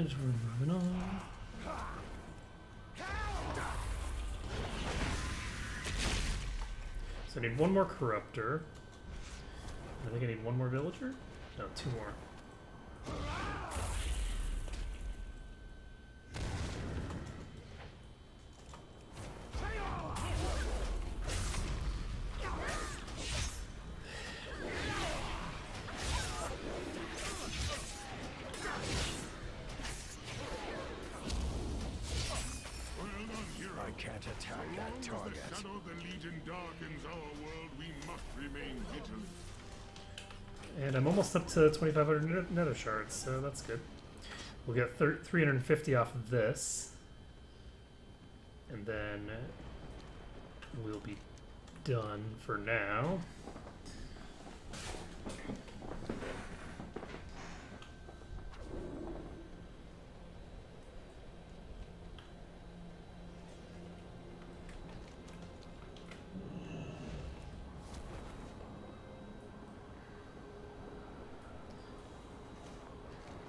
it. We're moving on. So I need one more corruptor. I think I need one more villager? No, two more. I can't attack that target. As the shadow of the Legion darkens our world, we must remain vigilant. And I'm almost up to 2,500 nether shards, so that's good. We'll get 350 off of this. And then we'll be done for now.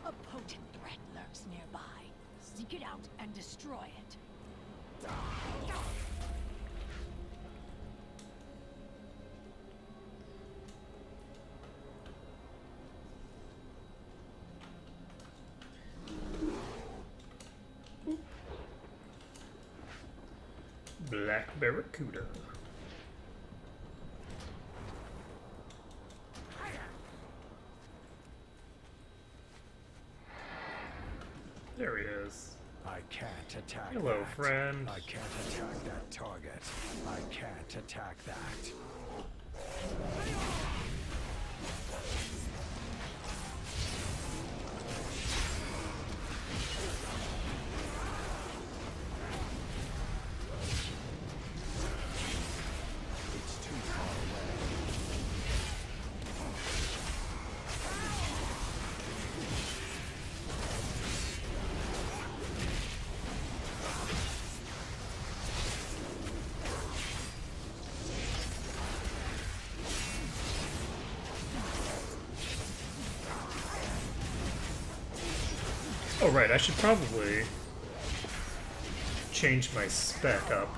A potent threat lurks nearby. Seek it out and destroy it. Black Barracuda. There he is. I can't attack Hello, that. friend. I can't attack that target. I can't attack that. It's too far away. Oh right, I should probably change my spec up.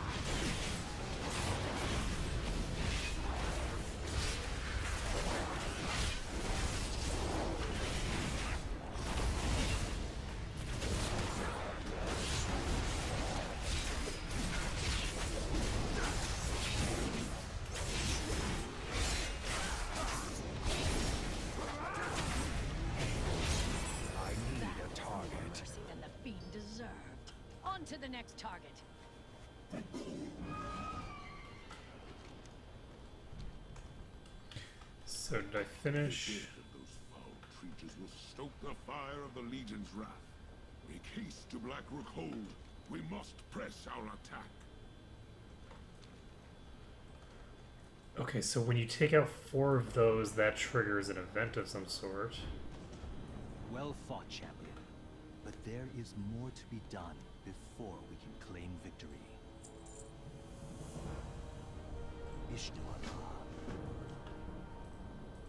I need a target. Mercy than the fiend deserved. On to the next target. So did I The finish? death of those foul creatures will stoke the fire of the Legion's wrath. Make haste to Blackrook Hold. We must press our attack. Okay, so when you take out 4 of those, that triggers an event of some sort. Well fought, champion. But there is more to be done before we can claim victory. Ishnu'Allah.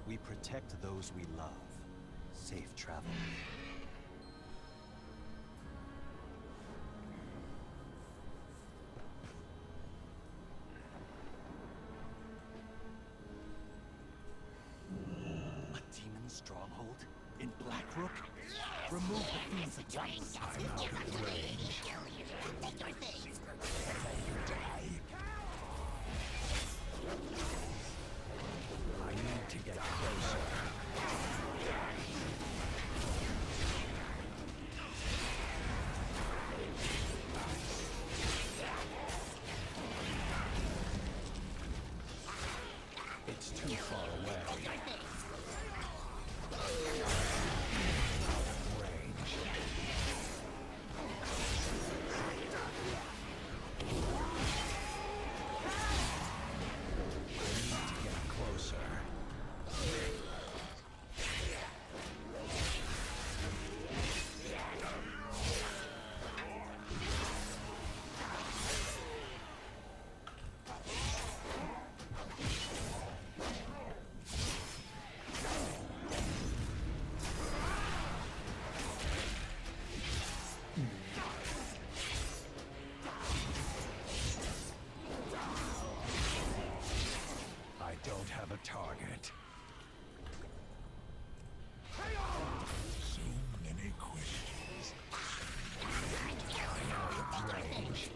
We protect those we love. Safe travel. A demon stronghold in Blackrook? Remove the fiends at once. I'm out of range. I need to get closer. It's too far away. Range. I need to get closer. have a target. So many questions. I'm out of range.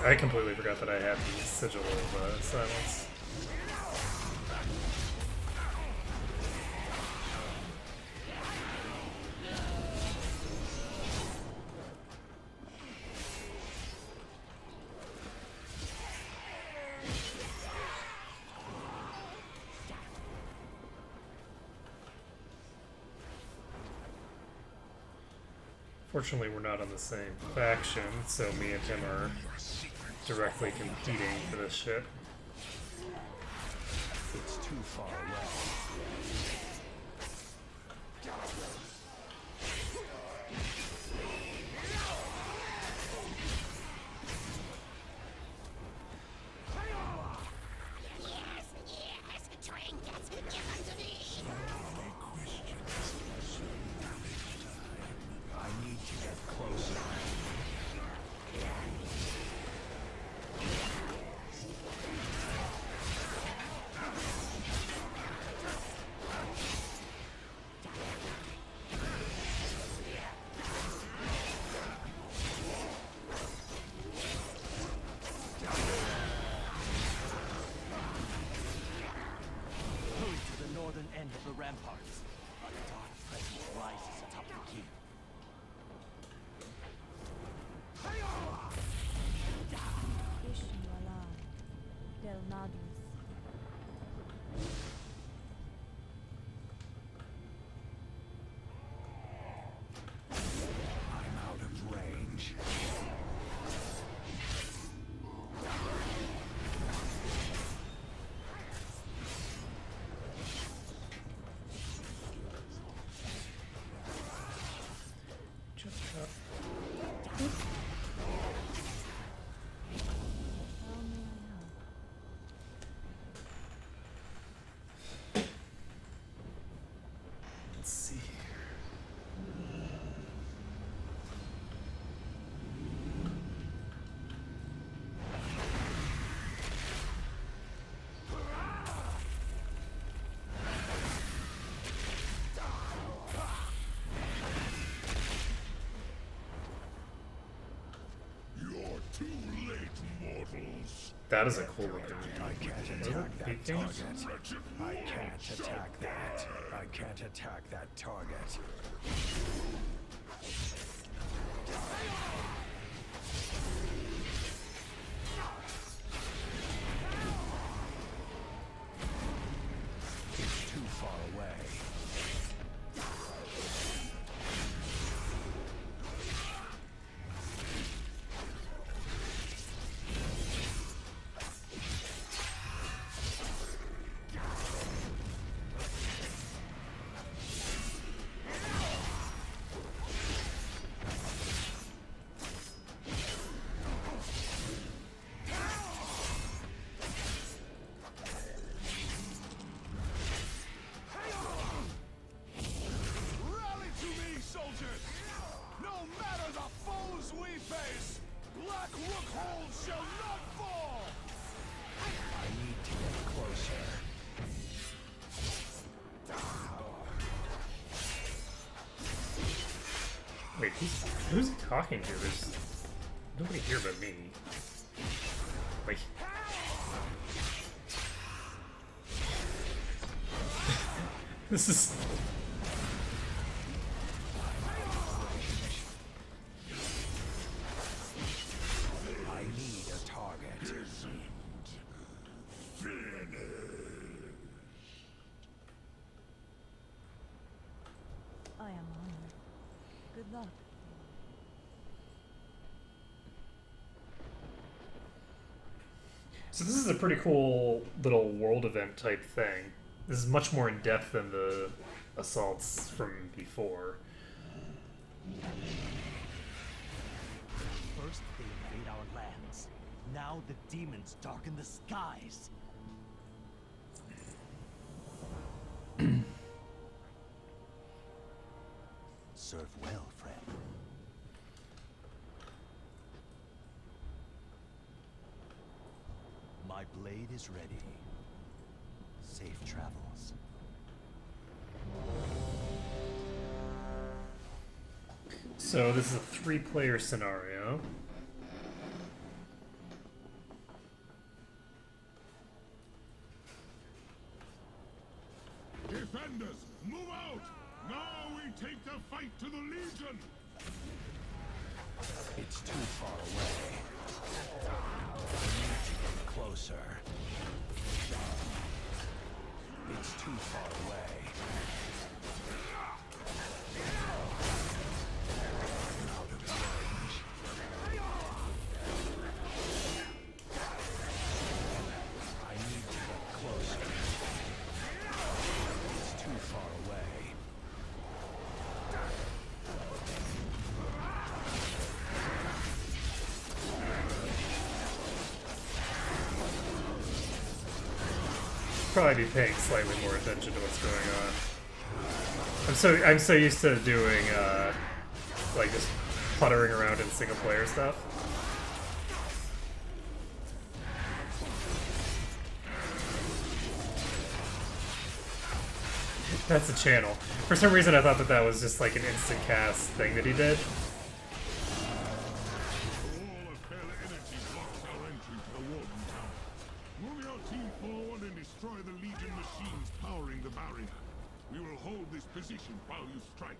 I completely forgot that I had the sigil of silence. Fortunately, we're not on the same faction, so me and him are directly competing for this shit. It's too far away. I need to get closer. Hurry to the northern end of the ramparts. A dark presence rises atop the keep. I'm out of range. Jump up. Let's see here. You're too late, mortals. That is a cool looking. I can't Is attack it? that Big thing? target. I can't attack that. I can't attack that target. It's too far away. Rally to me, soldiers! No matter the foes we face, Black Rookhold shall not fall! I need to get closer. Wait, who's he talking to? There's nobody here but me. Like, this is. I need a target. I am honored. Good luck. So this is a pretty cool little world event type thing. This is much more in depth than the assaults from before. First, they invade our lands. Now Now the demons darken the skies. Serve well, friend. My blade is ready. Safe travels. So this is a 3-player scenario. Defenders, move out! Now we take the fight to the Legion! It's too far away. We need to get closer. It's too far away. Out of range. I need to get closer. It's too far away. Probably be paying slightly more attention to what's going on. I'm so used to doing like just puttering around in single player stuff. That's a channel. For some reason I thought that that was just like an instant cast thing that he did. We will hold this position while you strike.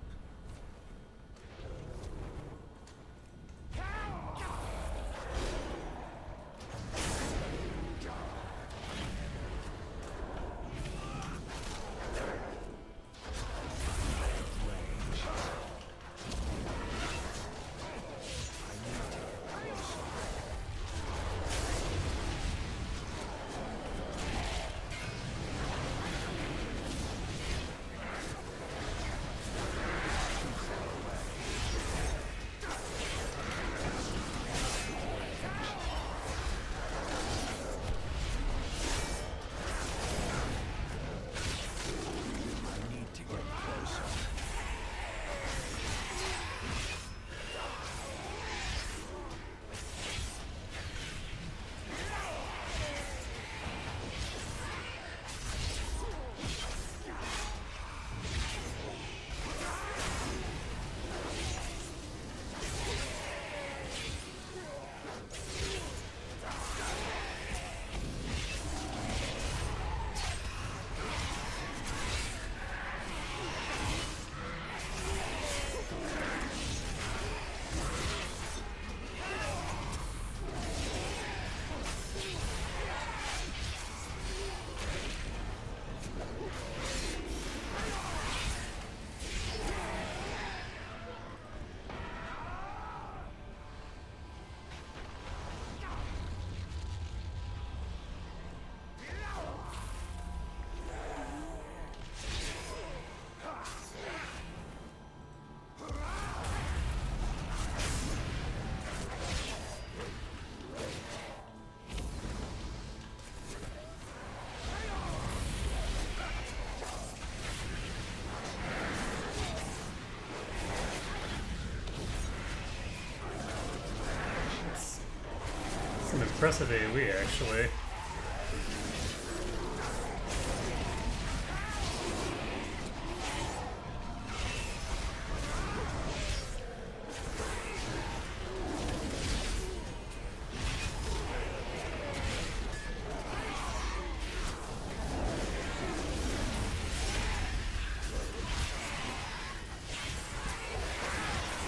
Some impressive AoE, actually.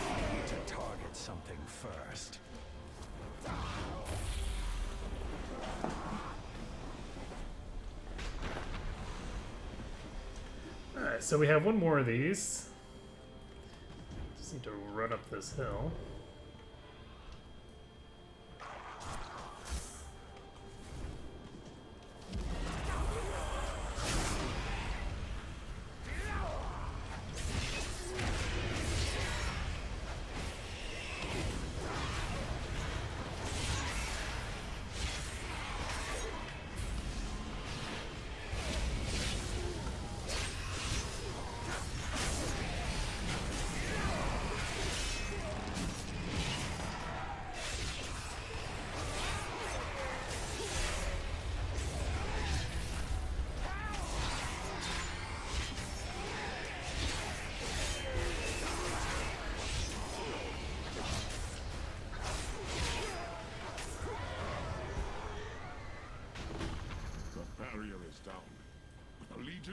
I need to target something first. Alright, so we have one more of these. Just need to run up this hill.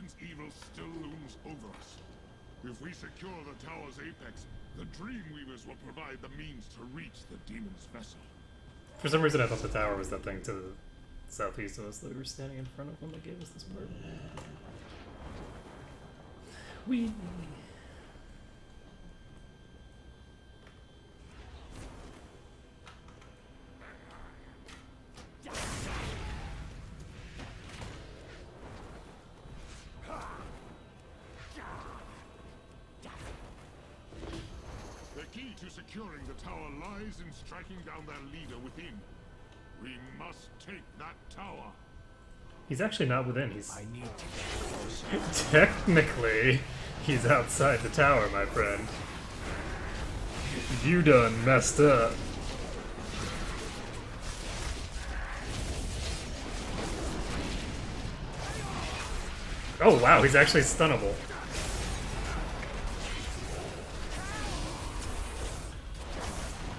Legion's evil still looms over us. If we secure the tower's apex, the Dreamweavers will provide the means to reach the demon's vessel. For some reason, I thought the tower was that thing to the southeast of us that we were standing in front of when they gave us this part. We. The key to securing the tower lies in striking down their leader within. We must take that tower. He's actually not within. He's. I need to get closer. Technically, he's outside the tower, my friend. You done messed up. Oh wow, he's actually stunnable.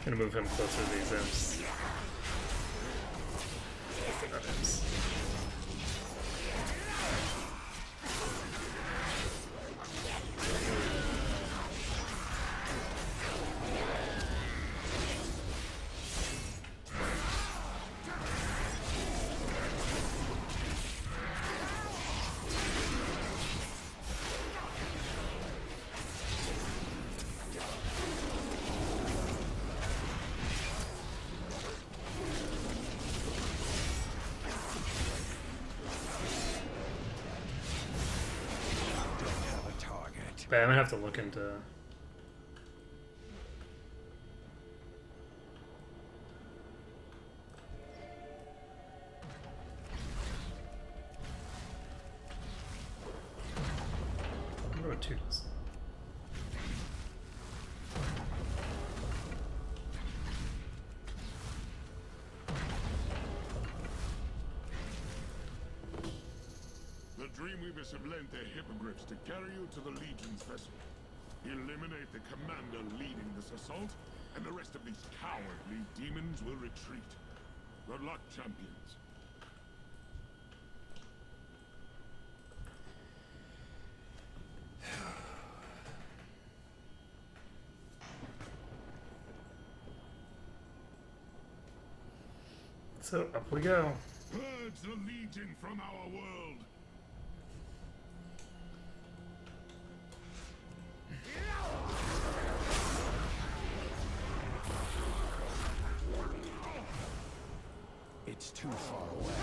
Gonna move him closer to these imps. They're not imps. But I'm gonna have to look into. I wonder what 2 does. The Dreamweavers have lent their hippogriffs to carry you to the Legion's vessel. Eliminate the commander leading this assault, and the rest of these cowardly demons will retreat. Good luck, champions. So up we go. Purge the Legion from our world. It's too far away.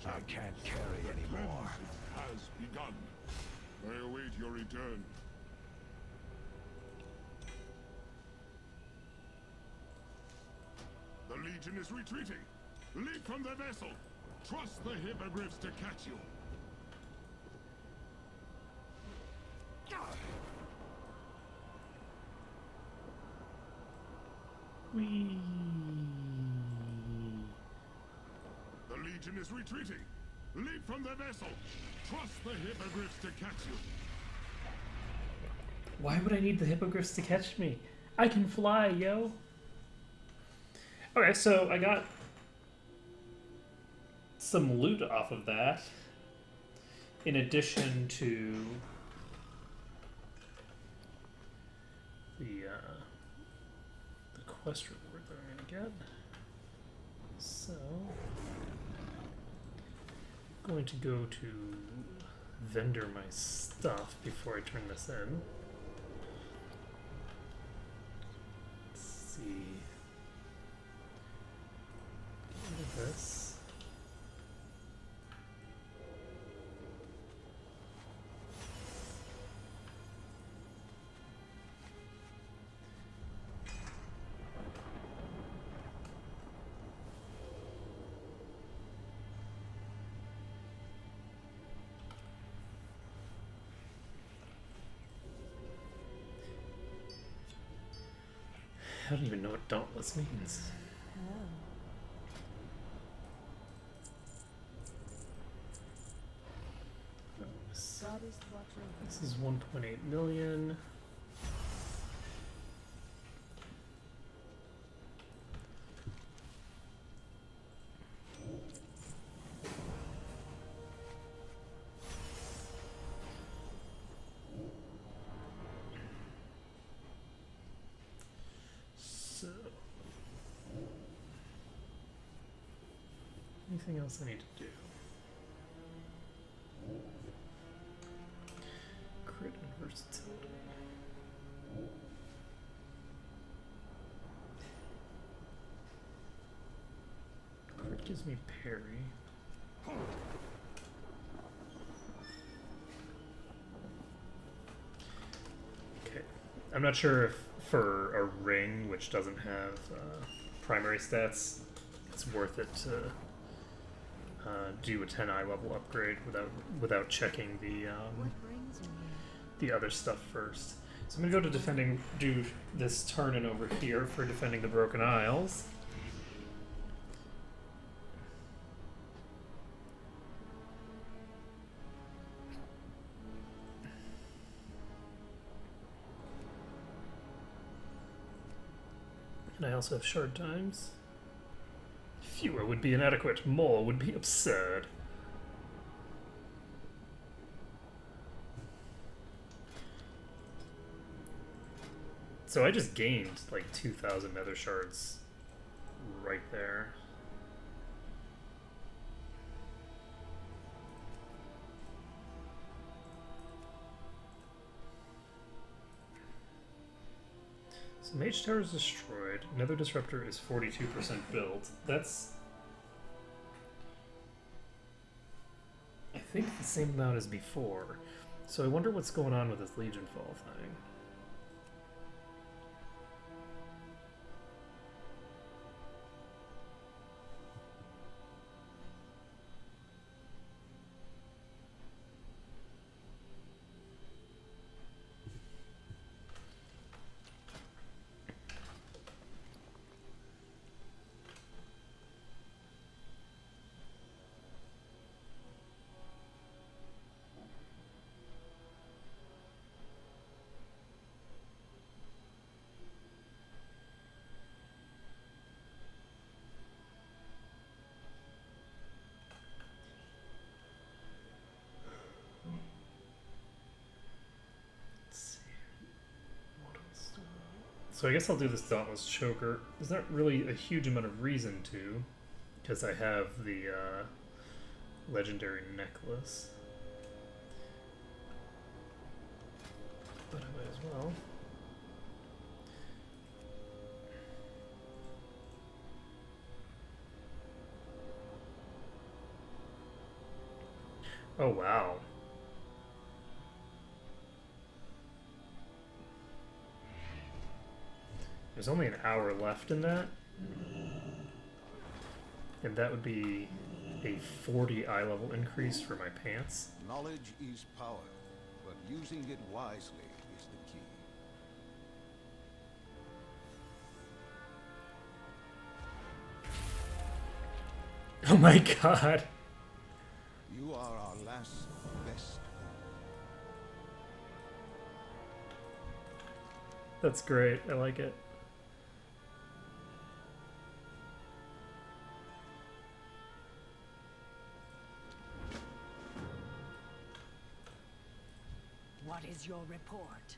I can't carry anymore. It has begun. I await your return. The Legion is retreating. Leap from the vessel. Trust the hippogriffs to catch you. Whee. The Legion is retreating. Leap from the vessel. Trust the hippogriffs to catch you. Why would I need the hippogriffs to catch me? I can fly, yo. Okay, so I got some loot off of that, in addition to the quest reward that I'm gonna get. So going to go to vendor my stuff before I turn this in. Let's see. Look at this. I don't even know what Dauntless means. Oh, this is 1.8 million. Anything else I need to do? Crit and versatility. Crit gives me parry. Okay. I'm not sure if for a ring, which doesn't have primary stats, it's worth it to do a 10 eye level upgrade without checking the other stuff first. So I'm gonna go to do this turn in over here for defending the Broken Isles. And I also have shard times. Fewer would be inadequate, more would be absurd. So I just gained like 2,000 nether shards right there. So Mage Tower is destroyed. Nether Disruptor is 42% built. That's, I think, the same amount as before. So I wonder what's going on with this Legion Fall thing. So I guess I'll do this Dauntless Choker. There's not really a huge amount of reason to, because I have the legendary necklace. But I might as well. Oh wow. There's only an hour left in that. And that would be a 40 eye level increase for my pants. Knowledge is power, but using it wisely is the key. Oh my god. You are our last best. That's great. I like it. What is your report?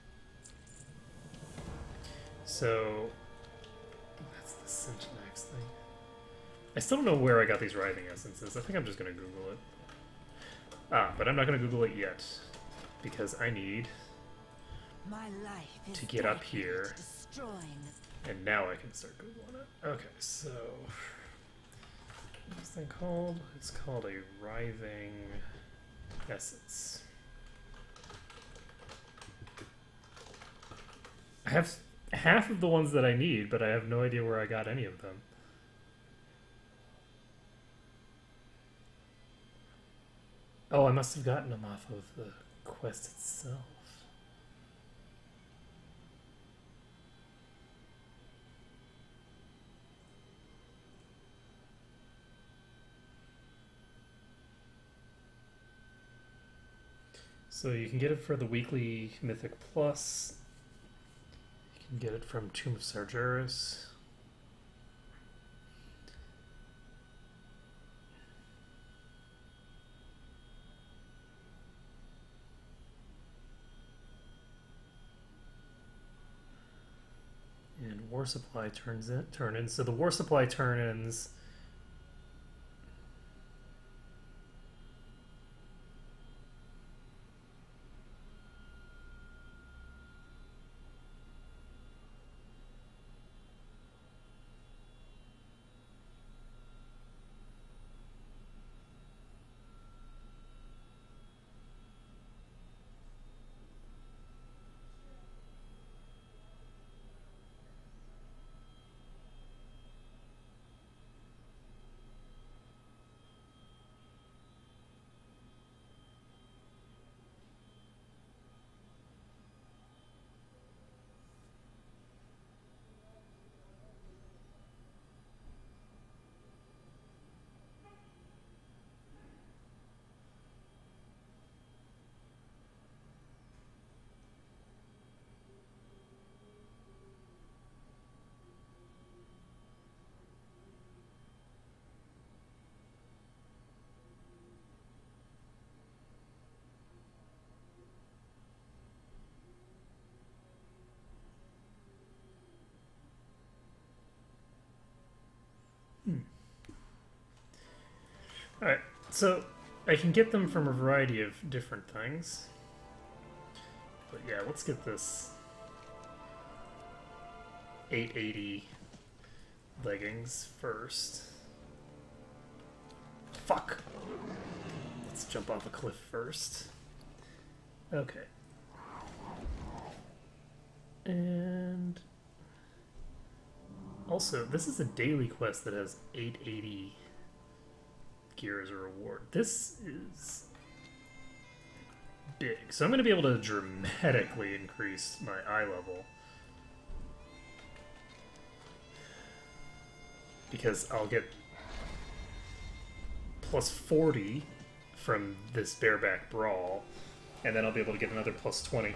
So that's the Synchanax thing. I still don't know where I got these writhing essences. I think I'm just gonna Google it. But I'm not going to Google it yet because I need My life is to get up dedicated here. to destroying the And now I can start Googling it. Okay, so what's this thing called? It's called a writhing essence. I have half of the ones that I need, but I have no idea where I got any of them. Oh, I must have gotten them off of the quest itself. So you can get it for the weekly Mythic Plus. You can get it from Tomb of Sargeras. And War Supply turn-ins. So the War Supply turn-ins. Alright, so I can get them from a variety of different things. But yeah, let's get this 880 leggings first. Fuck! Let's jump off a cliff first. Okay. And also, this is a daily quest that has 880 gear as a reward. This is big. So I'm going to be able to dramatically increase my eye level. Because I'll get plus 40 from this bareback brawl. And then I'll be able to get another plus 20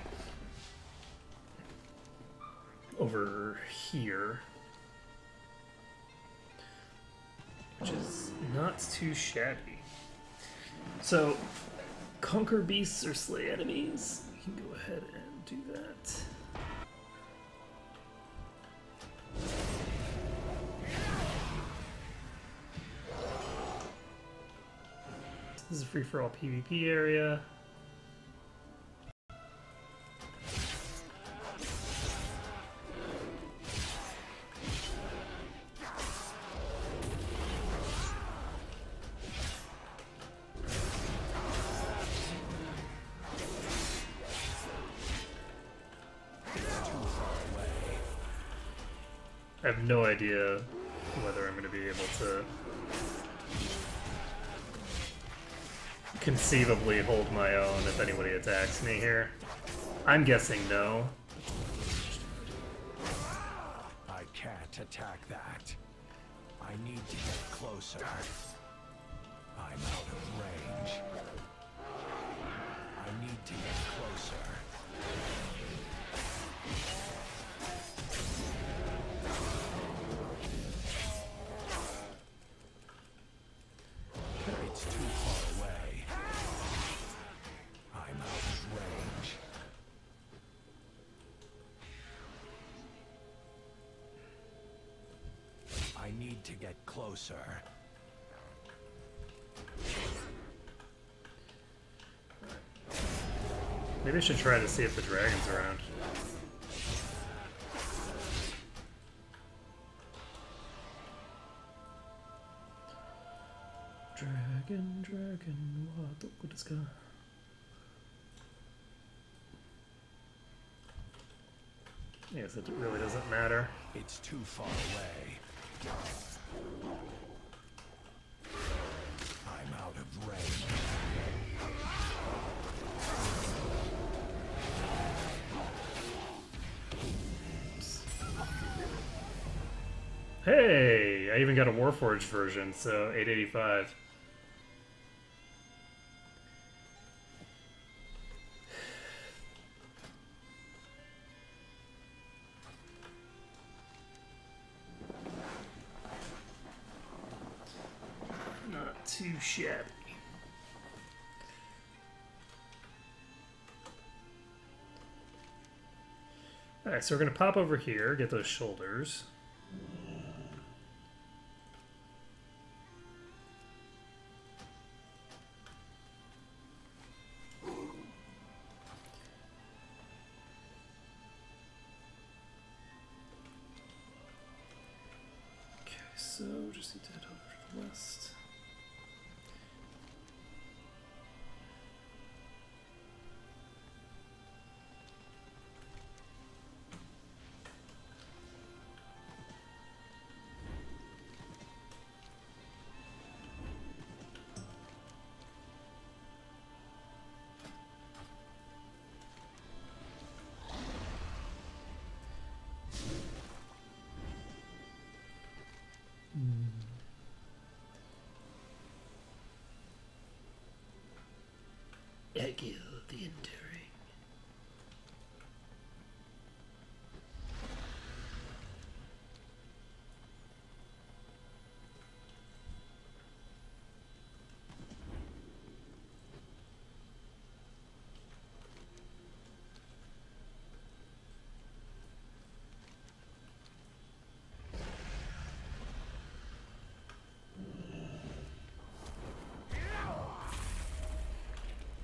over here. Which is not too shabby. So, conquer beasts or slay enemies. We can go ahead and do that. This is a free-for-all PvP area. I have no idea whether I'm going to be able to conceivably hold my own if anybody attacks me here. I'm guessing no. I can't attack that. I need to get closer. I'm out of range. I need to get closer. It's too far away. I'm out of range. I need to get closer. Maybe I should try to see if the dragon's around. Dragon, what the good is going? Yes, it really doesn't matter. It's too far away. I'm out of range. Hey! I even got a Warforged version, so 885. Not too shabby. Alright, so we're going to pop over here, get those shoulders. So just need to head over to the west. Egil the Enduring.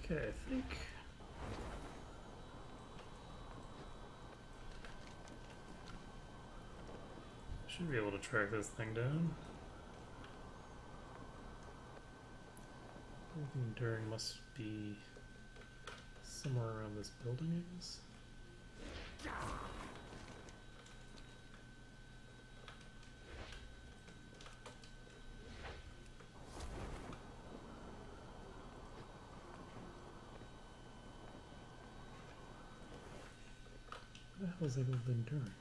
Okay, I think I should be able to track this thing down. Enduring must be somewhere around this building, I guess. Where the hell is Egil the Enduring?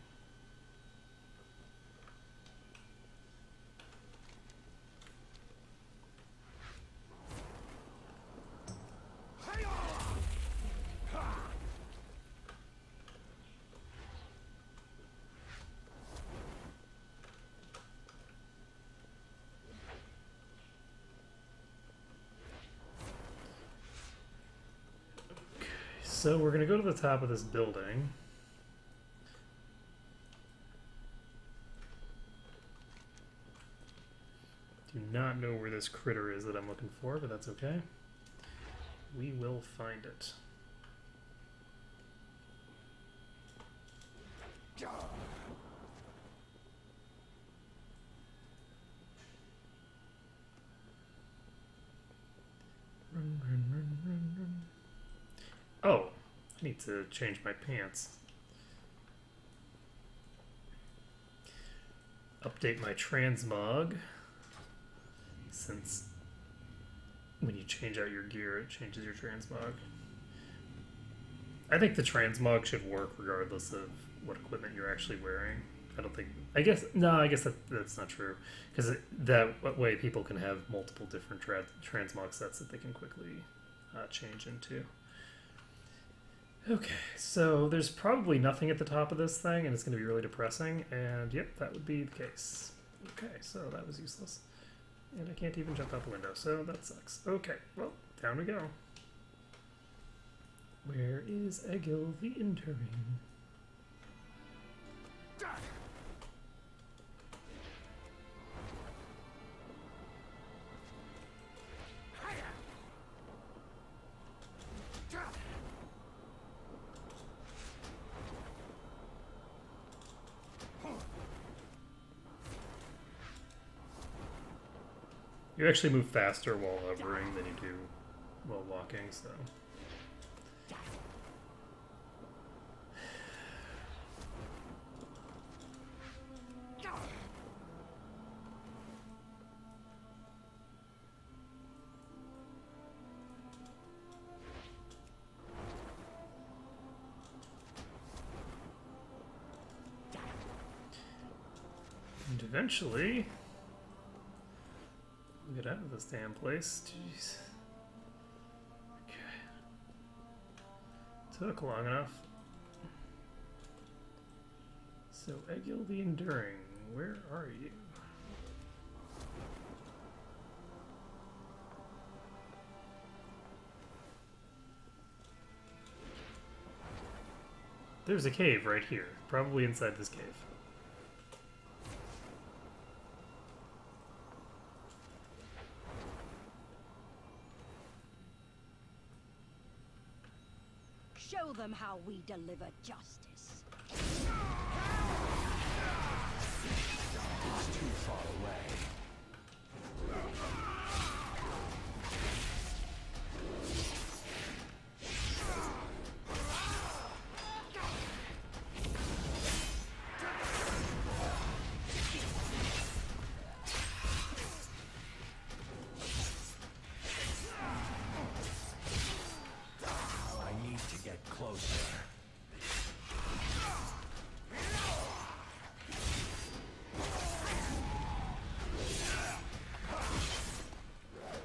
So we're going to go to the top of this building. Do not know where this critter is that I'm looking for, but that's okay. We will find it. Run, run, run, run, run. Oh, I need to change my pants. Update my transmog. Since when you change out your gear, it changes your transmog. I think the transmog should work regardless of what equipment you're actually wearing. I don't think... I guess that's not true. Because that way people can have multiple different transmog sets that they can quickly change into. Okay, so there's probably nothing at the top of this thing, and it's going to be really depressing, and yep, that would be the case. Okay, so that was useless. And I can't even jump out the window, so that sucks. Okay, well, down we go. Where is Egil the Enduring? You actually move faster while hovering than you do while walking, so. And eventually, we'll get out of this damn place. Jeez. Okay. Took long enough. So, Egil the Enduring, where are you? There's a cave right here, probably inside this cave. Show them how we deliver justice. It's too far away. Closer.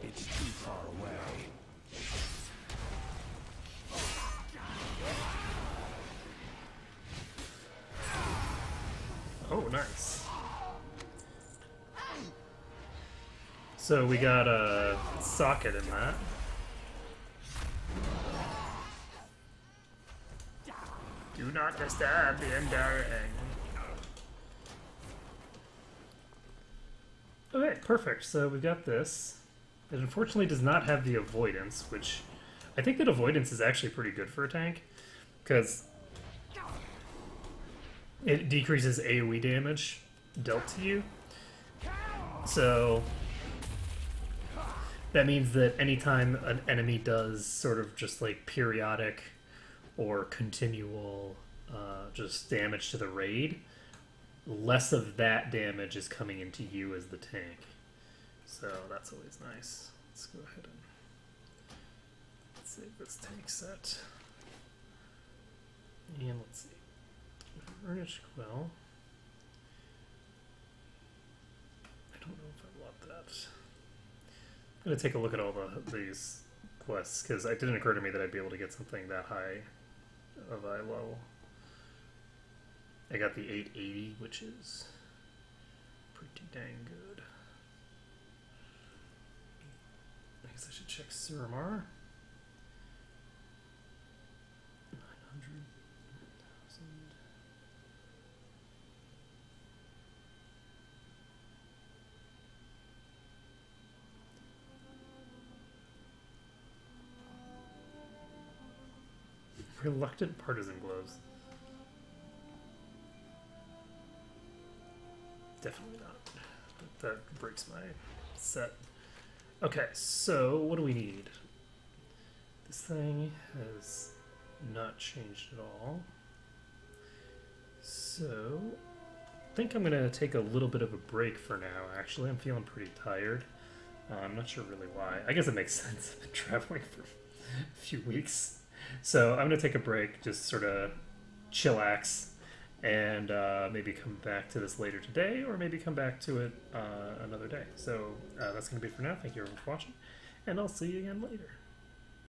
It's too far away. Oh, nice. So we got a socket in that. Do not disturb the enduring. Okay, perfect. So we've got this. It unfortunately does not have the avoidance, which I think that avoidance is actually pretty good for a tank, because it decreases AoE damage dealt to you. So that means that anytime an enemy does sort of just like periodic or continual just damage to the raid, less of that damage is coming into you as the tank. So that's always nice. Let's go ahead and save this tank set. And let's see. Burnished Quill. I don't know if I want that. I'm going to take a look at all these quests, because it didn't occur to me that I'd be able to get something that high of eye level. I got the 880, which is pretty dang good. I guess I should check Suramar. 900,000. Reluctant Partisan Gloves. Definitely not. That breaks my set. Okay, so what do we need? This thing has not changed at all. So I think I'm gonna take a little bit of a break for now, actually. I'm feeling pretty tired. I'm not sure really why. I guess it makes sense. I've been traveling for a few weeks. So I'm going to take a break, just sort of chillax, and maybe come back to this later today, or maybe come back to it another day. So that's going to be it for now. Thank you everyone for watching, and I'll see you again later.